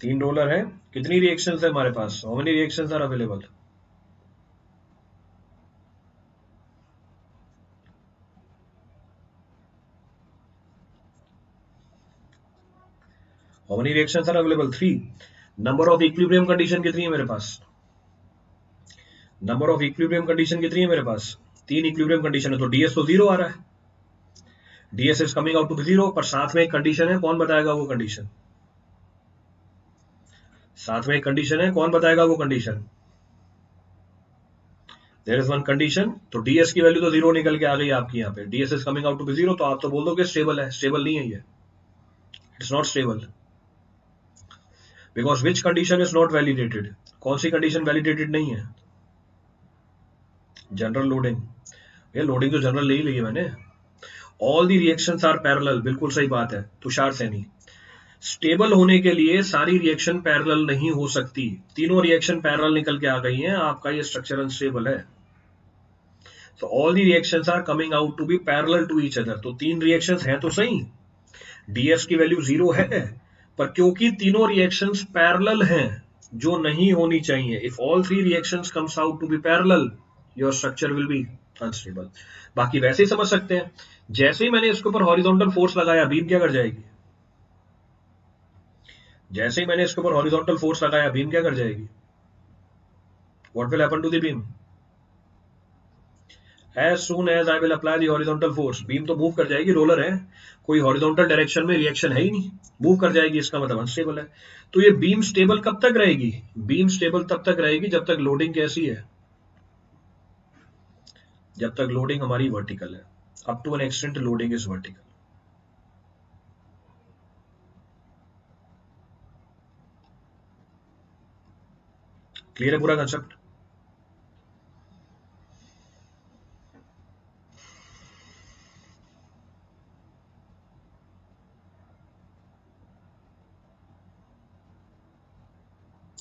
Speaker 1: 3 roller है, कितनी रिएक्शंस है हमारे पास, how many reactions are available. How many reactions are available? 3। Number of equilibrium condition कितनी है मेरे पास, नंबर ऑफ इक्विलिब्रियम कंडीशन कितनी है मेरे पास, 3 इक्विलिब्रियम कंडीशन है, तो डीएस तो 0 आ रहा है, DS is coming out to 0, पर साथ में एक कंडीशन है, कौन बताएगा वो कंडीशन, साथ में एक कंडीशन है, कौन बताएगा वो condition, there is one condition. तो डीएस की वैल्यू तो 0 निकल के आ गई आपकी यहाँ पे, DS is coming out to 0, तो आप तो बोल दोगे स्टेबल है, स्टेबल नहीं है ये, it's not stable because which condition is not validated, कौन सी कंडीशन वैलिडेटेड नहीं है? जनरल लोडिंग, ये लोडिंग तो जनरल ले ही ली है मैंने। All the reactions are parallel, बिल्कुल सही बात है तुषार सैनी। स्टेबल होने के लिए सारी रिएक्शन पैरेलल नहीं हो सकती, तीनों रिएक्शन पैरेलल निकल के आ गई हैं, आपका ये स्ट्रक्चर अनस्टेबल है। तो all the reactions are coming out to be parallel to each other, तो तीन रिएक्शंस हैं तो सही, डीएस की वैल्यू 0 है, पर क्योंकि तीनों रिएक्शंस पैरेलल हैं जो नहीं होनी चाहिए, if all three reactions comes out to be parallel your structure will be unstable. बाकी वैसे ही समझ सकते हैं, जैसे ही मैंने इसके ऊपर हॉरिजॉन्टल फोर्स लगाया बीम क्या कर जाएगी, जैसे ही मैंने इसके ऊपर हॉरिजॉन्टल फोर्स लगाया बीम क्या कर जाएगी, what will happen to the beam? As soon as I will apply the horizontal force, beam तो मूव कर जाएगी, रोलर है, कोई हॉरिजॉन्टल डायरेक्शन में रिएक्शन है ही नहीं, मूव कर जाएगी, इसका मतलब अनस्टेबल है। तो ये बीम स्टेबल कब तक रहेगी? बीम स्टेबल तब तक रहेगी जब तक लोडिंग कैसी है, जब तक लोडिंग हमारी वर्टिकल है। Up to an extent loading is vertical. Clear है पूरा कंसेप्ट?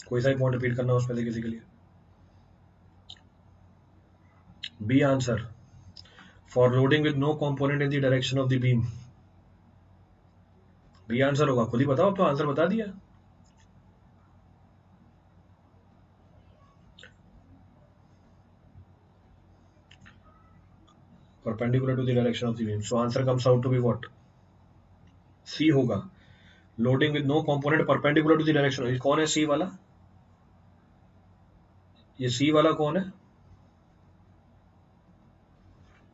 Speaker 1: कोई सा पॉइंट रिपीट करना उसमें से किसी के लिए? B answer, for loading with no component in the direction of the beam, B answer होगा। खुद ही बताओ, तो आंसर बता दिया। Perpendicular to the direction of the beam, so answer comes out to be what? C होगा, loading with no component perpendicular to the direction. ये कौन है सी वाला? ये सी वाला कौन है?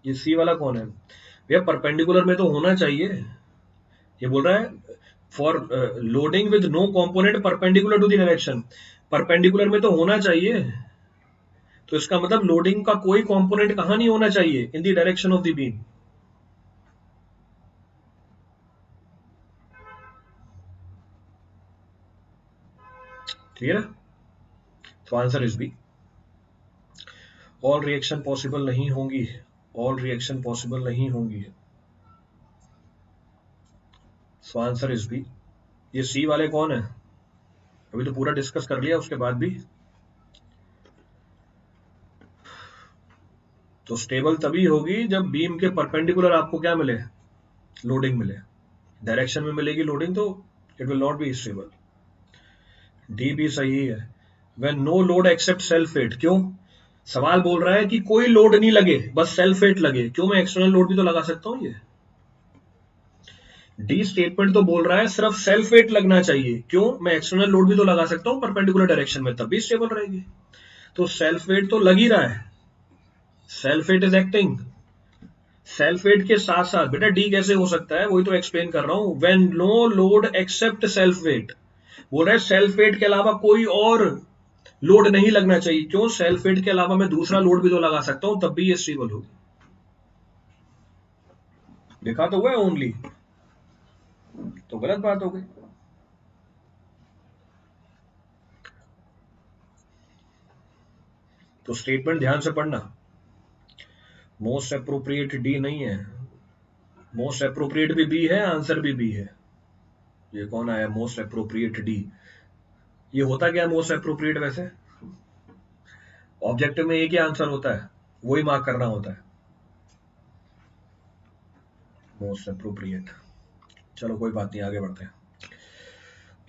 Speaker 1: ये सी वाला कौन है भैया? परपेंडिकुलर में तो होना चाहिए, ये बोल रहा है for loading with no component perpendicular to the direction, perpendicular में तो होना चाहिए, तो इसका मतलब लोडिंग का कोई कंपोनेंट कहां नहीं होना चाहिए, in the direction of the beam. Clear है? तो answer is B, all reaction possible नहीं होंगी, ऑल रिएक्शन पॉसिबल नहीं होंगी, सो आंसर इज बी। ये सी वाले कौन है? अभी तो पूरा डिस्कस कर लिया, उसके बाद भी तो स्टेबल तभी होगी जब बीम के परपेंडिकुलर आपको क्या मिले, लोडिंग मिले। डायरेक्शन में मिलेगी लोडिंग तो it will not be stable. D भी सही है, when no load except self weight. क्यों? सवाल बोल रहा है कि कोई लोड नहीं लगे, बस सेल्फ वेट लगे। क्यों? मैं एक्सटर्नल लोड भी तो लगा सकता हूं। ये डी स्टेटमेंट तो बोल रहा है सिर्फ सेल्फ वेट लगना चाहिए। क्यों? मैं एक्सटर्नल लोड भी तो लगा सकता हूं परपेंडिकुलर डायरेक्शन में, तब भी स्टेबल रहेगी। तो सेल्फ वेट तो लग ही रहा है, self weight is acting. Self weight के साथ साथ बेटा डी कैसे हो सकता है, वही तो एक्सप्लेन कर रहा हूं। When no load except self weight, बोल रहा है सेल्फ वेट के अलावा कोई और लोड नहीं लगना चाहिए। क्यों? सेल्फ वेट के अलावा मैं दूसरा लोड भी तो लगा सकता हूं, तब भी ये स्टेबल होगी। देखा तो हुआ है ओनली, तो गलत बात हो गई। तो स्टेटमेंट ध्यान से पढ़ना, मोस्ट अप्रोप्रिएट डी नहीं है, मोस्ट अप्रोप्रिएट भी बी है, आंसर भी बी है। ये कौन आया मोस्ट अप्रोप्रिएट डी? ये होता क्या मोस्ट अप्रोप्रिएट? वैसे ऑब्जेक्टिव में एक ही आंसर होता है, वही मार्क करना होता है, मोस्ट अप्रोप्रिएट। चलो कोई बात नहीं, आगे बढ़ते हैं।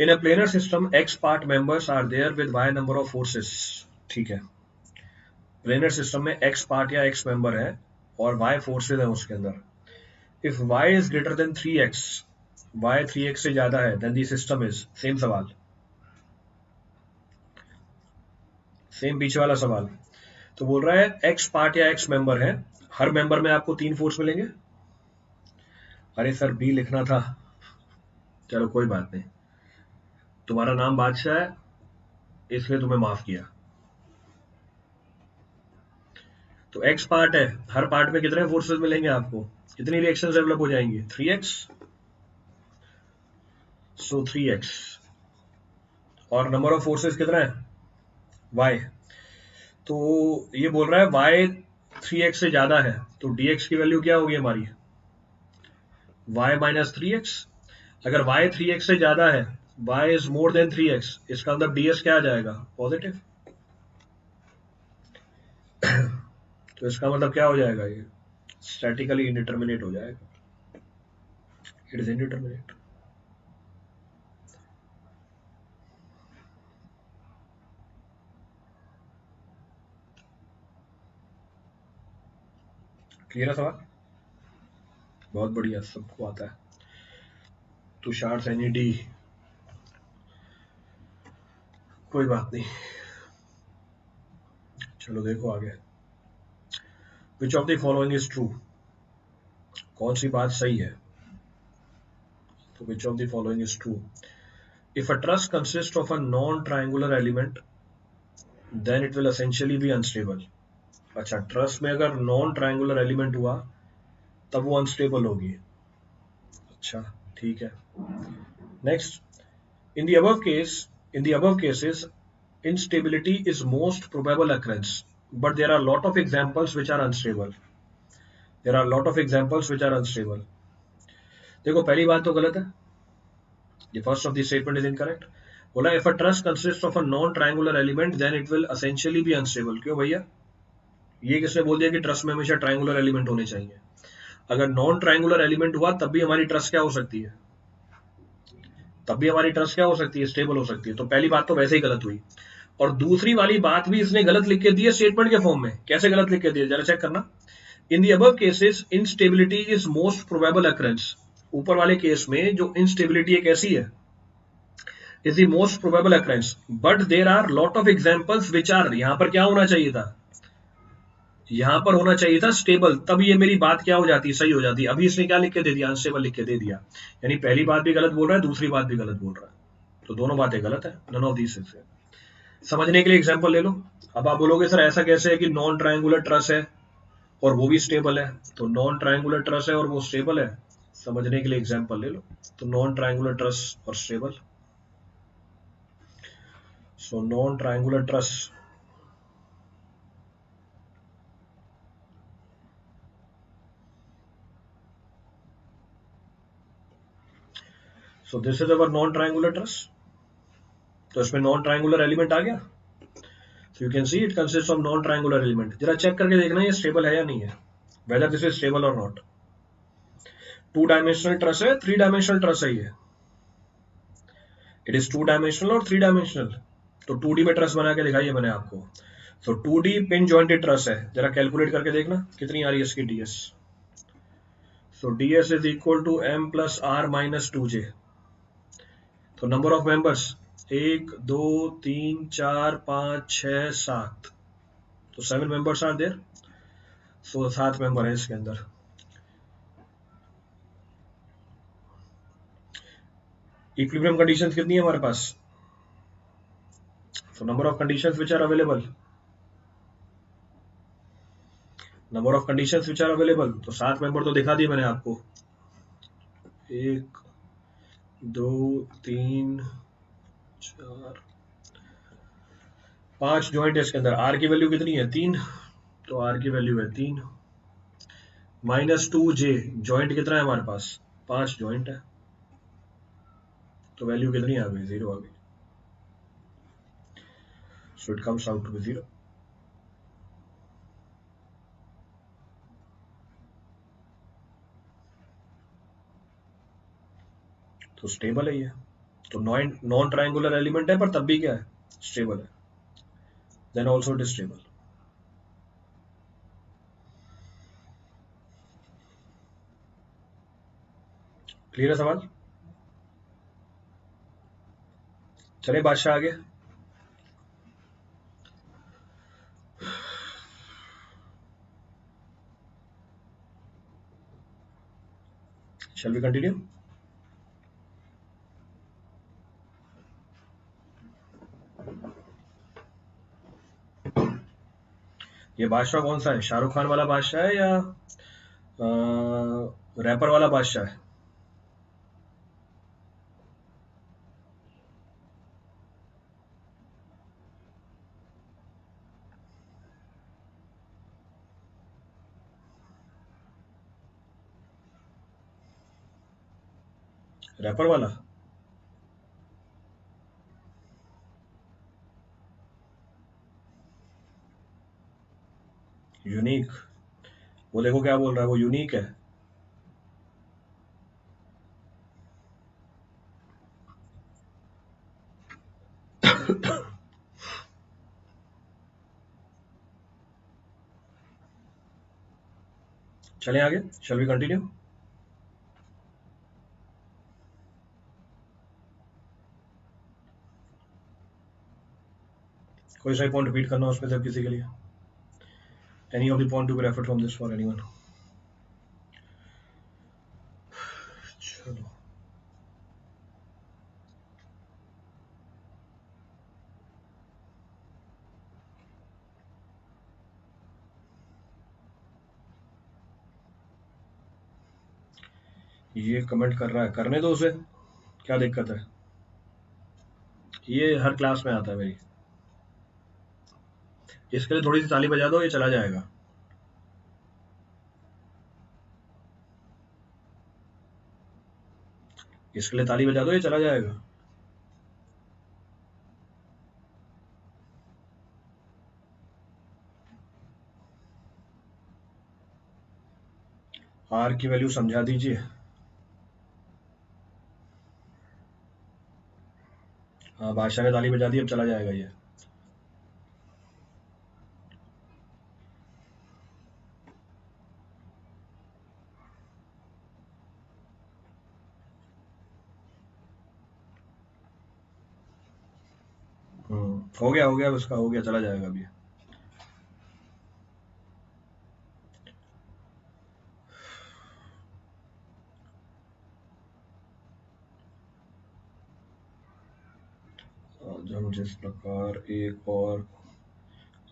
Speaker 1: In a planar system X part members are there with Y number of forces. ठीक है, प्लेनर सिस्टम में एक्स पार्ट या एक्स मेंबर है और वाई फोर्सेज है उसके अंदर। If Y is greater than 3x, Y 3x से ज्यादा है, then the system is, same सवाल, सेम पीछे वाला सवाल। तो बोल रहा है एक्स पार्ट या एक्स मेंबर है, हर मेंबर में आपको 3 फोर्स मिलेंगे। अरे सर बी लिखना था, चलो कोई बात नहीं, तुम्हारा नाम बादशाह है इसलिए तुम्हें माफ किया। तो एक्स पार्ट है, हर पार्ट में कितने फोर्सेस मिलेंगे आपको, कितनी रिएक्शन डेवलप हो जाएंगी, 3x। सो 3x, और नंबर ऑफ फोर्सेस कितना है y, तो ये बोल रहा है y 3x से ज्यादा है, तो dx की वैल्यू क्या होगी हमारी y माइनस 3x। अगर y 3x से ज्यादा है, y is more than 3x, इसका मतलब ds क्या आ जाएगा पॉजिटिव। तो इसका मतलब क्या हो जाएगा, ये स्टैटिकली इंडिटरमिनेट हो जाएगा, इट इज इंडिटरमिनेट। क्लियर है सवाल, बहुत बढ़िया, सबको आता है। तुषार सैनी डी, कोई बात नहीं, चलो देखो आगे। Which of the following is true, कौन सी बात सही है, तो which of the following is true. If a truss consist of a non triangular element then it will essentially be unstable. अच्छा, ट्रस में अगर नॉन ट्रायंगुलर एलिमेंट हुआ तब वो अनस्टेबल होगी। अच्छा ठीक है, next, in the above case, in the above cases, instability is most probable occurrence, but there are a lot of examples which are unstable. There are a lot of examples which are unstable. देखो पहली बात तो गलत है, the first of the statement is incorrect। बोला if a truss consists of a non triangular element then it will essentially be unstable। क्यों भैया, ये किसने बोल दिया कि ट्रस में हमेशा ट्रायंगुलर एलिमेंट होने चाहिए। अगर नॉन ट्रायंगुलर एलिमेंट हुआ तब भी हमारी ट्रस क्या हो सकती है, तब भी हमारी ट्रस क्या हो सकती है, स्टेबल हो सकती है। तो पहली बात तो वैसे ही गलत हुई, और दूसरी वाली बात भी इसने गलत लिख के दी है स्टेटमेंट के फॉर्म में। कैसे गलत लिख के दी है जरा चेक करना। In the above cases instability is most probable occurrence, ऊपर वाले केस में जो इनस्टेबिलिटी है कैसी है, is the most probable occurrence, but there are lot of examples which are, यहां पर क्या होना चाहिए था, यहां पर होना चाहिए था स्टेबल, तब ये मेरी बात क्या हो जाती, सही हो जाती। अभी इसने क्या लिख के दे दिया, अनस्टेबल लिख के दे दिया, यानी पहली बात भी गलत बोल रहा है, दूसरी बात भी गलत बोल रहा है, तो दोनों बातें गलत है, नन ऑफ दीस इज। समझने के लिए एग्जांपल ले लो। अब आप बोलोगे सर ऐसा कैसे है कि नॉन ट्रायंगुलर ट्रस है और वो भी स्टेबल है, तो नॉन ट्रायंगुलर ट्रस है और वो स्टेबल है, समझने के लिए एग्जांपल ले लो। तो नॉन ट्रायंगुलर ट्रस और stable, so non triangular truss, so this is our non triangular truss, तो इसमें नॉन ट्रायंगुलर एलिमेंट आ गया, so you can see it consist of non triangular element. जरा चेक करके देखना ये स्टेबल है या नहीं है, वेदर दिस इज स्टेबल और नॉट। 2 डायमेंशनल ट्रस है, 3 डायमेंशनल ट्रस है ये, इट इज 2 डायमेंशनल और 3 डायमेंशनल। तो 2D में ट्रस बना के दिखाइए मैंने आपको। तो 2D पिन जॉइंटेड ट्रस है, जरा कैलकुलेट करके देखना कितनी आ रही है इसकी ds। So ds is equal to m plus r minus 2j। तो नंबर ऑफ मेंबर्स 1 2 3 4 5 6 7, तो 7 members are there, so 7 member है इसके अंदर। इक्विलिब्रियम कंडीशंस कितनी है हमारे पास, so number of conditions which are available, number of conditions which are available, तो 7 मेंबर तो दिखा दिए मैंने आपको, 1 2 3 4 5 ज्वाइंट है इसके अंदर। आर की वैल्यू कितनी है 3, तो आर की वैल्यू है 3 माइनस 2j, ज्वाइंट कितना है हमारे पास 5 ज्वाइंट है, तो वैल्यू कितनी आ गई 0 आ गई, so it comes out to be 0। तो स्टेबल है ये, तो नॉन ट्रायंगुलर एलिमेंट है पर तब भी क्या है, स्टेबल है, then also it is stable. Clear है सवाल, चले बादशाह आगे। Shall we continue. ये बादशाह कौन सा है, शाहरुख खान वाला बादशाह है या रैपर वाला बादशाह है, रैपर वाला यूनिक, वो देखो क्या बोल रहा है, वो यूनिक है। चलें आगे, शैल वी कंटिन्यू। कोई सा पॉइंट रिपीट करना उसमें से किसी के लिए, any of the point to be referred from this for anyone. चलो ये कमेंट कर रहा है, करने दो उसे, क्या दिक्कत है, ये हर क्लास में आता है मेरी। इसके लिए थोड़ी सी ताली बजा दो, ये चला जाएगा। इसके लिए ताली बजा दो, ये चला जाएगा। आर की वैल्यू समझा दीजिए। हाँ, बादशाह ने ताली बजा दी, अब चला जाएगा ये। हो गया उसका, हो गया, चला जाएगा अभी। हम जिस प्रकार एक और,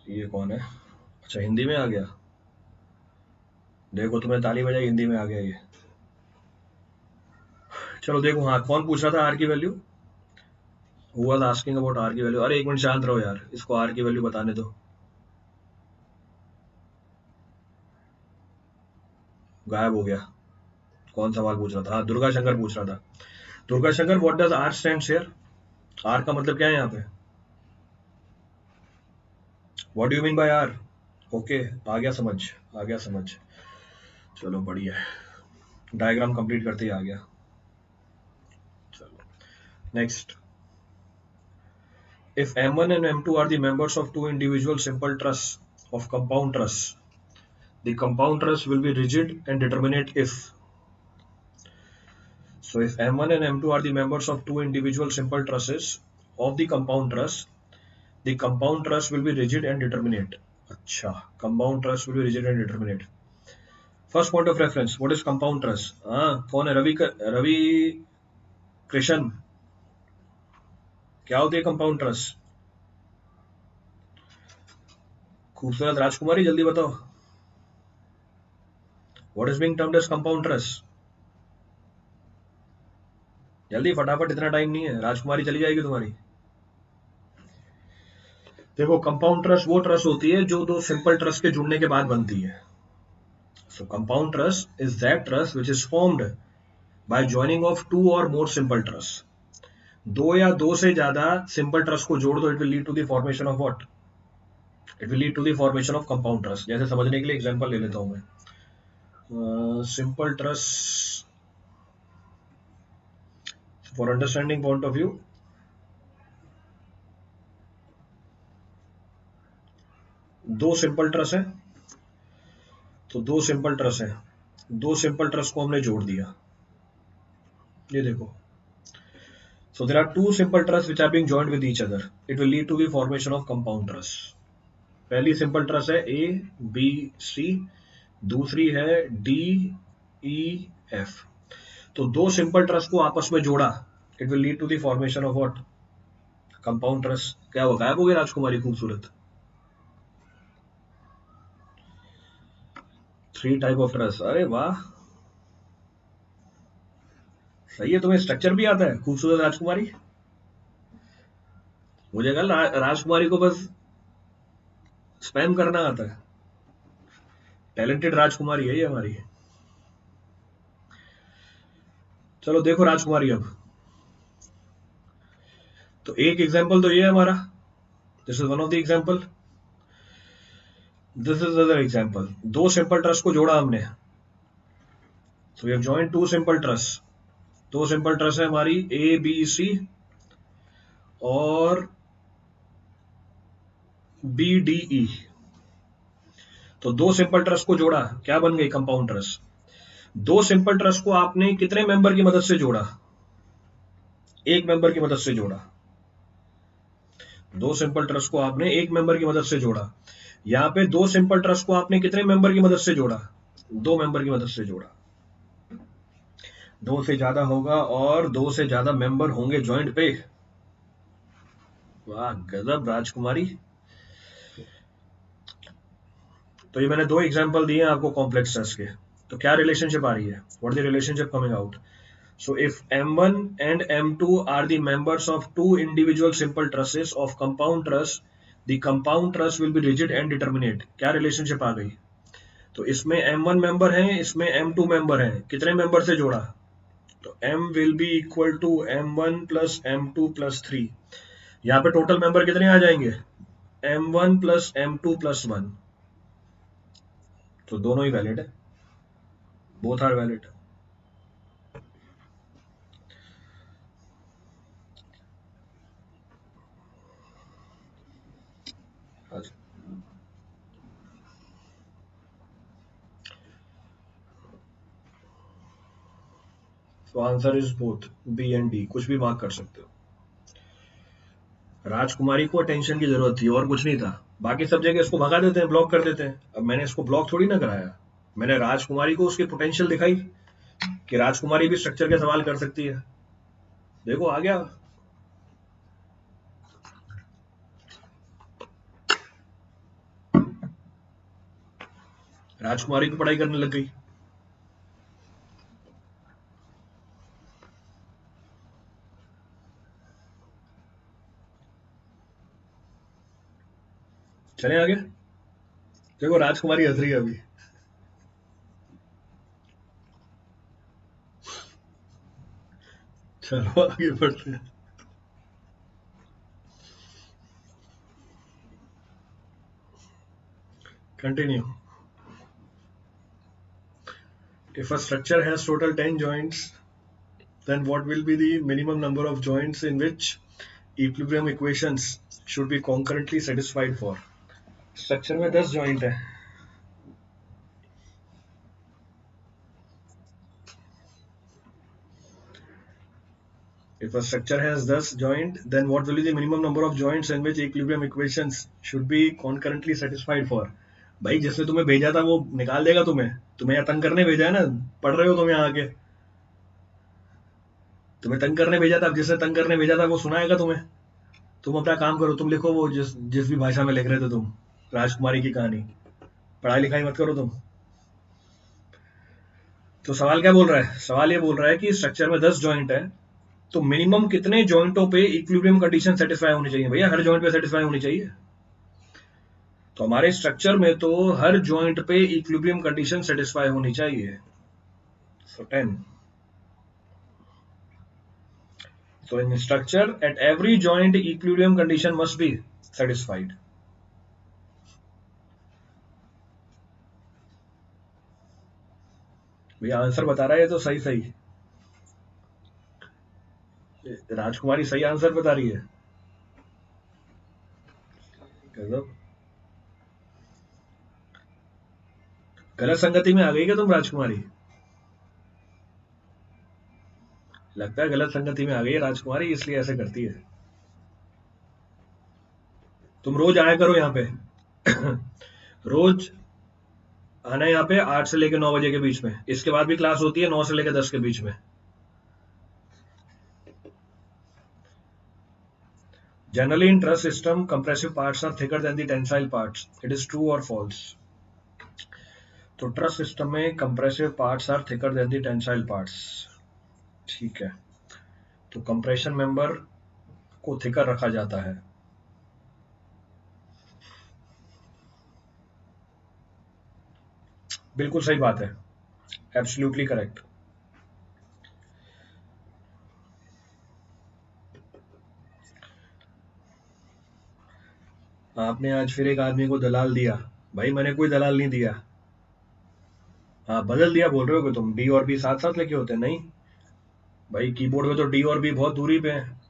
Speaker 1: ये कौन है, अच्छा हिंदी में आ गया, देखो तुमने ताली बजाई, हिंदी में आ गया ये। चलो देखो, हाँ कौन पूछ रहा था आर की value, who was asking about R की वैल्यू। अरे एक मिनट शांत रहो यार, इसको आर की वैल्यू बताने दो। गायब हो गया। कौन सवाल पूछ रहा था, हाँ दुर्गा शंकर पूछ रहा था। Durga Shankar, what does R stand here, R का मतलब क्या है यहाँ पे, what do you mean by R. Okay, आ गया समझ, आ गया समझ। चलो बढ़िया है, डायग्राम कंप्लीट करते ही आ गया। चलो next, if m1 and m2 are the members of two individual simple truss of compound truss, the compound truss will be rigid and determinate if. So if m1 and m2 are the members of two individual simple trusses of the compound truss will be rigid and determinate. अच्छा, compound truss will be rigid and determinate. First point of reference, what is compound truss? हाँ कौन है, रवि कृष्ण, क्या होती है कंपाउंड ट्रस। खूबसूरत राजकुमारी, जल्दी बताओ, what is being termed as compound truss. जल्दी फटाफट, इतना टाइम नहीं है, राजकुमारी चली जाएगी तुम्हारी। देखो कंपाउंड ट्रस वो ट्रस होती है जो दो सिंपल ट्रस के जुड़ने के बाद बनती है। So compound truss is that truss which is formed by joining of two और मोर सिंपल ट्रस। दो या दो से ज्यादा सिंपल ट्रस को जोड़ दो, it will lead to the formation of what, it will lead to the formation of compound truss. जैसे समझने के लिए एग्जांपल ले लेता हूं मैं, simple truss, for understanding point of view, दो सिंपल ट्रस है, तो दो सिंपल ट्रस है, दो सिंपल ट्रस को हमने जोड़ दिया, ये देखो। So there are two simple truss which are being joined with each other. It will lead to the formation of compound truss. पहली सिंपल ट्रस है ए बी सी, दूसरी है डी ई एफ। तो दो सिंपल ट्रस को आपस में जोड़ा, it will lead to the formation of what, compound truss. क्या वो गायब हो गई राजकुमारी खूबसूरत। थ्री टाइप ऑफ ट्रस, अरे वाह, सही है, तुम्हें स्ट्रक्चर भी आता है खूबसूरत राजकुमारी। मुझे कल राजकुमारी को बस स्पैम करना आता है, टैलेंटेड राजकुमारी है ये हमारी। चलो देखो राजकुमारी, अब तो एक एग्जांपल तो ये है हमारा, this is one of the example, this is other example. दो सिंपल ट्रस्ट को जोड़ा हमने, so we have joined two simple truss. दो सिंपल ट्रस्ट है हमारी ए बी सी और बी डी ई। तो दो सिंपल ट्रस्ट को जोड़ा, क्या बन गई? Compound trust. दो सिंपल ट्रस्ट को आपने कितने मेंबर की मदद से जोड़ा? एक मेंबर की मदद से जोड़ा। दो सिंपल ट्रस्ट को आपने एक मेंबर की मदद से जोड़ा। यहां पे दो सिंपल ट्रस्ट को आपने कितने मेंबर की मदद से जोड़ा? दो मेंबर की मदद से जोड़ा। दो से ज्यादा होगा और दो से ज्यादा मेंबर होंगे ज्वाइंट पे। वाह गजब राजकुमारी। तो ये मैंने दो एग्जांपल दिए हैं आपको कॉम्प्लेक्स ट्रस्ट के। तो क्या रिलेशनशिप आ रही है? What the relationship coming out? So if M1 and M2 are the members of two individual simple trusses of compound trust, the compound trust will be rigid and determinate. क्या रिलेशनशिप आ गई? तो इसमें M1 मेंबर है, इसमें M2 मेंबर है, कितने मेंबर से जोड़ा? तो M will be equal to M1 plus M2 plus 3। यहाँ पे टोटल मेंबर कितने आ जाएंगे? M1 plus M2 plus 1। तो दोनों ही वैलिड है, बोथ आर वैलिड। तो answer is both, B and D, कुछ भी मार्क कर सकते हो। राजकुमारी को अटेंशन की जरूरत थी और कुछ नहीं था, बाकी सब जगह इसको भगा देते हैं, ब्लॉक कर देते हैं। अब मैंने इसको ब्लॉक थोड़ी ना कराया, मैंने राजकुमारी को उसकी पोटेंशियल दिखाई कि राजकुमारी भी स्ट्रक्चर के सवाल कर सकती है। देखो आ गया। राजकुमारी की पढ़ाई करने लग गई। चले आगे। देखो राजकुमारी हंस रही है अभी। चलो आगे बढ़ते हैं। Continue. If a structure has total 10 joints, then what will be the minimum number of joints in which equilibrium equations should be concurrently satisfied for? Structure में 10 जॉइंट है। If a structure has 10 joint, then what will be the minimum number of joints in which equilibrium equations should be concurrently satisfied for? भाई जिसने तुम्हें भेजा था वो निकाल देगा तुम्हें, तुम्हें यहाँ तंग करने भेजा है ना, पढ़ रहे हो तुम यहाँ आके, तुम्हें तंग करने भेजा था, अब जिसने तंग करने भेजा था वो सुनाएगा तुम्हें। तुम अपना काम करो, तुम लिखो वो जिस जिस भी भाषा में लिख रहे थे तुम, राजकुमारी की कहानी। पढ़ाई लिखाई मत करो तुम। तो सवाल क्या बोल रहा है? सवाल ये बोल रहा है कि स्ट्रक्चर में 10 जॉइंट है, तो मिनिमम कितने जॉइंटों पे इक्विलिब्रियम कंडीशन सेटिस्फाई होनी चाहिए? भैया हर जॉइंट पे सेटिस्फाई होनी चाहिए। तो हमारे स्ट्रक्चर में तो हर जॉइंट पे इक्विलिब्रियम कंडीशन सेटिस्फाई होनी चाहिए। सो 10। So in structure, at every joint equilibrium condition must be satisfied. भैया आंसर बता रहा है तो सही सही, राजकुमारी सही आंसर बता रही है। गजब। गलत संगति में आ गई क्या तुम राजकुमारी? लगता है गलत संगति में आ गई है राजकुमारी, इसलिए ऐसे करती है। तुम रोज आया करो यहाँ पे रोज आना यहाँ पे 8 से लेकर 9 बजे के बीच में, इसके बाद भी क्लास होती है 9 से लेकर 10 के बीच में। Generally in truss system, compressive parts are thicker than the tensile parts. It is true or false? तो ट्रस सिस्टम में compressive parts are thicker than the tensile parts. ठीक है, तो कंप्रेशन मेंबर को थिकर रखा जाता है। बिल्कुल सही बात है, एब्सोल्युटली करेक्ट। आपने आज फिर एक आदमी को दलाल दिया। भाई मैंने कोई दलाल नहीं दिया। हाँ बदल दिया बोल रहे हो कि तुम डी और बी साथ साथ लेके होते हैं? नहीं भाई, कीबोर्ड में तो डी और बी बहुत दूरी पे है।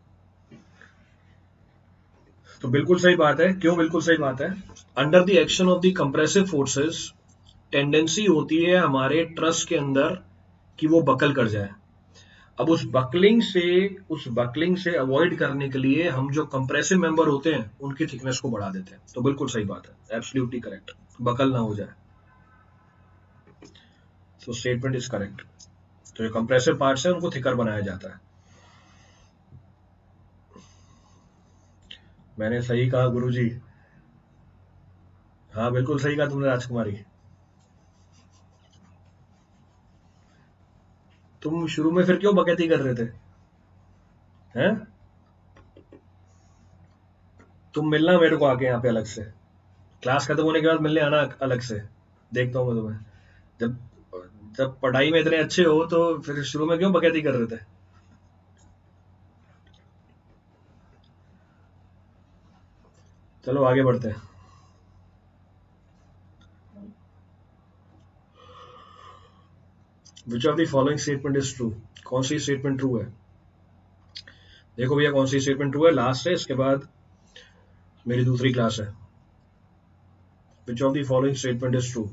Speaker 1: तो बिल्कुल सही बात है। क्यों बिल्कुल सही बात है? Under the action of the compressive forces tendency होती है हमारे ट्रस के अंदर कि वो बकल कर जाए। अब उस बकलिंग से अवॉइड करने के लिए हम जो कंप्रेसिव मेंबर होते हैं उनकी थिकनेस को बढ़ा देते हैं। तो बिल्कुल सही बात है, एब्सोल्युटली करेक्ट। बकल ना हो जाए। So statement is correct. तो जो कंप्रेसिव पार्ट्स है उनको थिकर बनाया जाता है। मैंने सही कहा गुरुजी। हाँ बिल्कुल सही कहा तुमने राजकुमारी। तुम शुरू में फिर क्यों बकैती कर रहे थे? हैं? तुम मिलना मेरे को आके यहाँ पे अलग से। क्लास खत्म होने के बाद मिलने आना अलग से। देखता हूँ मैं तुम्हें। जब जब पढ़ाई में इतने अच्छे हो तो फिर शुरू में क्यों बकैती कर रहे थे? चलो आगे बढ़ते हैं। विच of the following statement is true? कौन सी स्टेटमेंट ट्रू है? देखो भैया कौन सी स्टेटमेंट ट्रू है, लास्ट है, इसके बाद मेरी दूसरी क्लास है। विच of the following statement is true?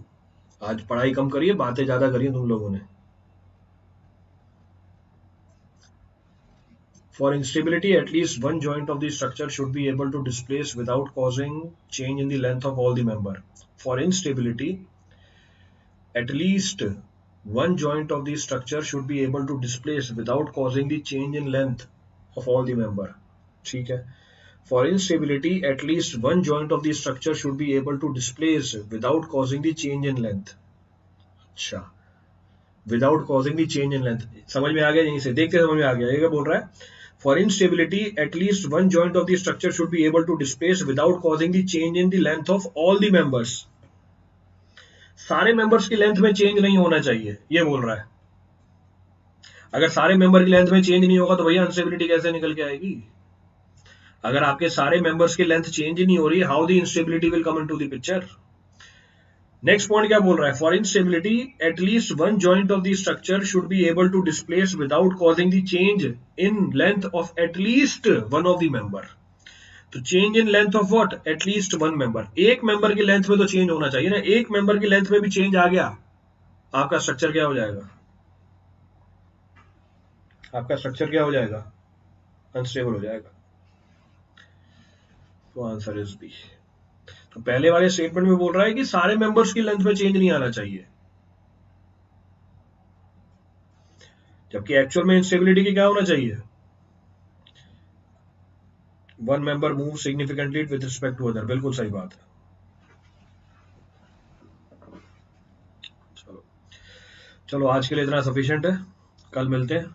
Speaker 1: आज पढ़ाई कम करिए, बातें ज्यादा करिए तुम लोगों ने। For instability, at least one joint of the structure should be able to displace without causing change in the length of all the member. For instability, at least one joint of the structure should be able to displace without causing the change in length of all the member. ठीक है? For instability, at least one joint of the structure should be able to displace without causing the change in length. अच्छा, without causing the change in length समझ में आ गया? यहीं से देखते समझ में आ गया। ये क्या बोल रहा है? For instability at least one joint of the structure should be able to displace without causing the change in the length of all the members. सारे मेंबर्स की लेंथ में चेंज नहीं होना चाहिए, ये बोल रहा है। अगर सारे मेंबर की लेंथ में चेंज नहीं होगा तो भैया इंस्टेबिलिटी कैसे निकल के आएगी? अगर आपके सारे मेंबर्स की लेंथ चेंज ही नहीं हो रही, how the instability will come into the picture? Next point क्या बोल रहा है? For instability at least one joint of the structure should be able to displace without causing the change in length of at least one of the member. तो change in length of what? At least one member. एक मेंबर की लेंथ में तो चेंज होना चाहिए ना। एक मेंबर की लेंथ में भी चेंज आ गया, आपका स्ट्रक्चर क्या हो जाएगा? आपका स्ट्रक्चर क्या हो जाएगा? अनस्टेबल हो जाएगा। तो आंसर इज बी। तो पहले वाले स्टेटमेंट में बोल रहा है कि सारे मेंबर्स की लेंथ में चेंज नहीं आना चाहिए, जबकि एक्चुअल में इंस्टेबिलिटी की क्या होना चाहिए? One member move significantly with respect to other. बिल्कुल सही बात है। चलो चलो आज के लिए इतना सफिशिएंट है। कल मिलते हैं।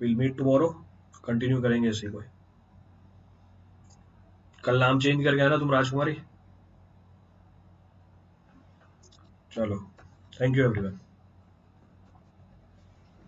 Speaker 1: Will meet tomorrow. कंटिन्यू करेंगे इसी को। कल नाम चेंज करके आना तुम राजकुमारी। चलो, थैंक यू एवरीवन।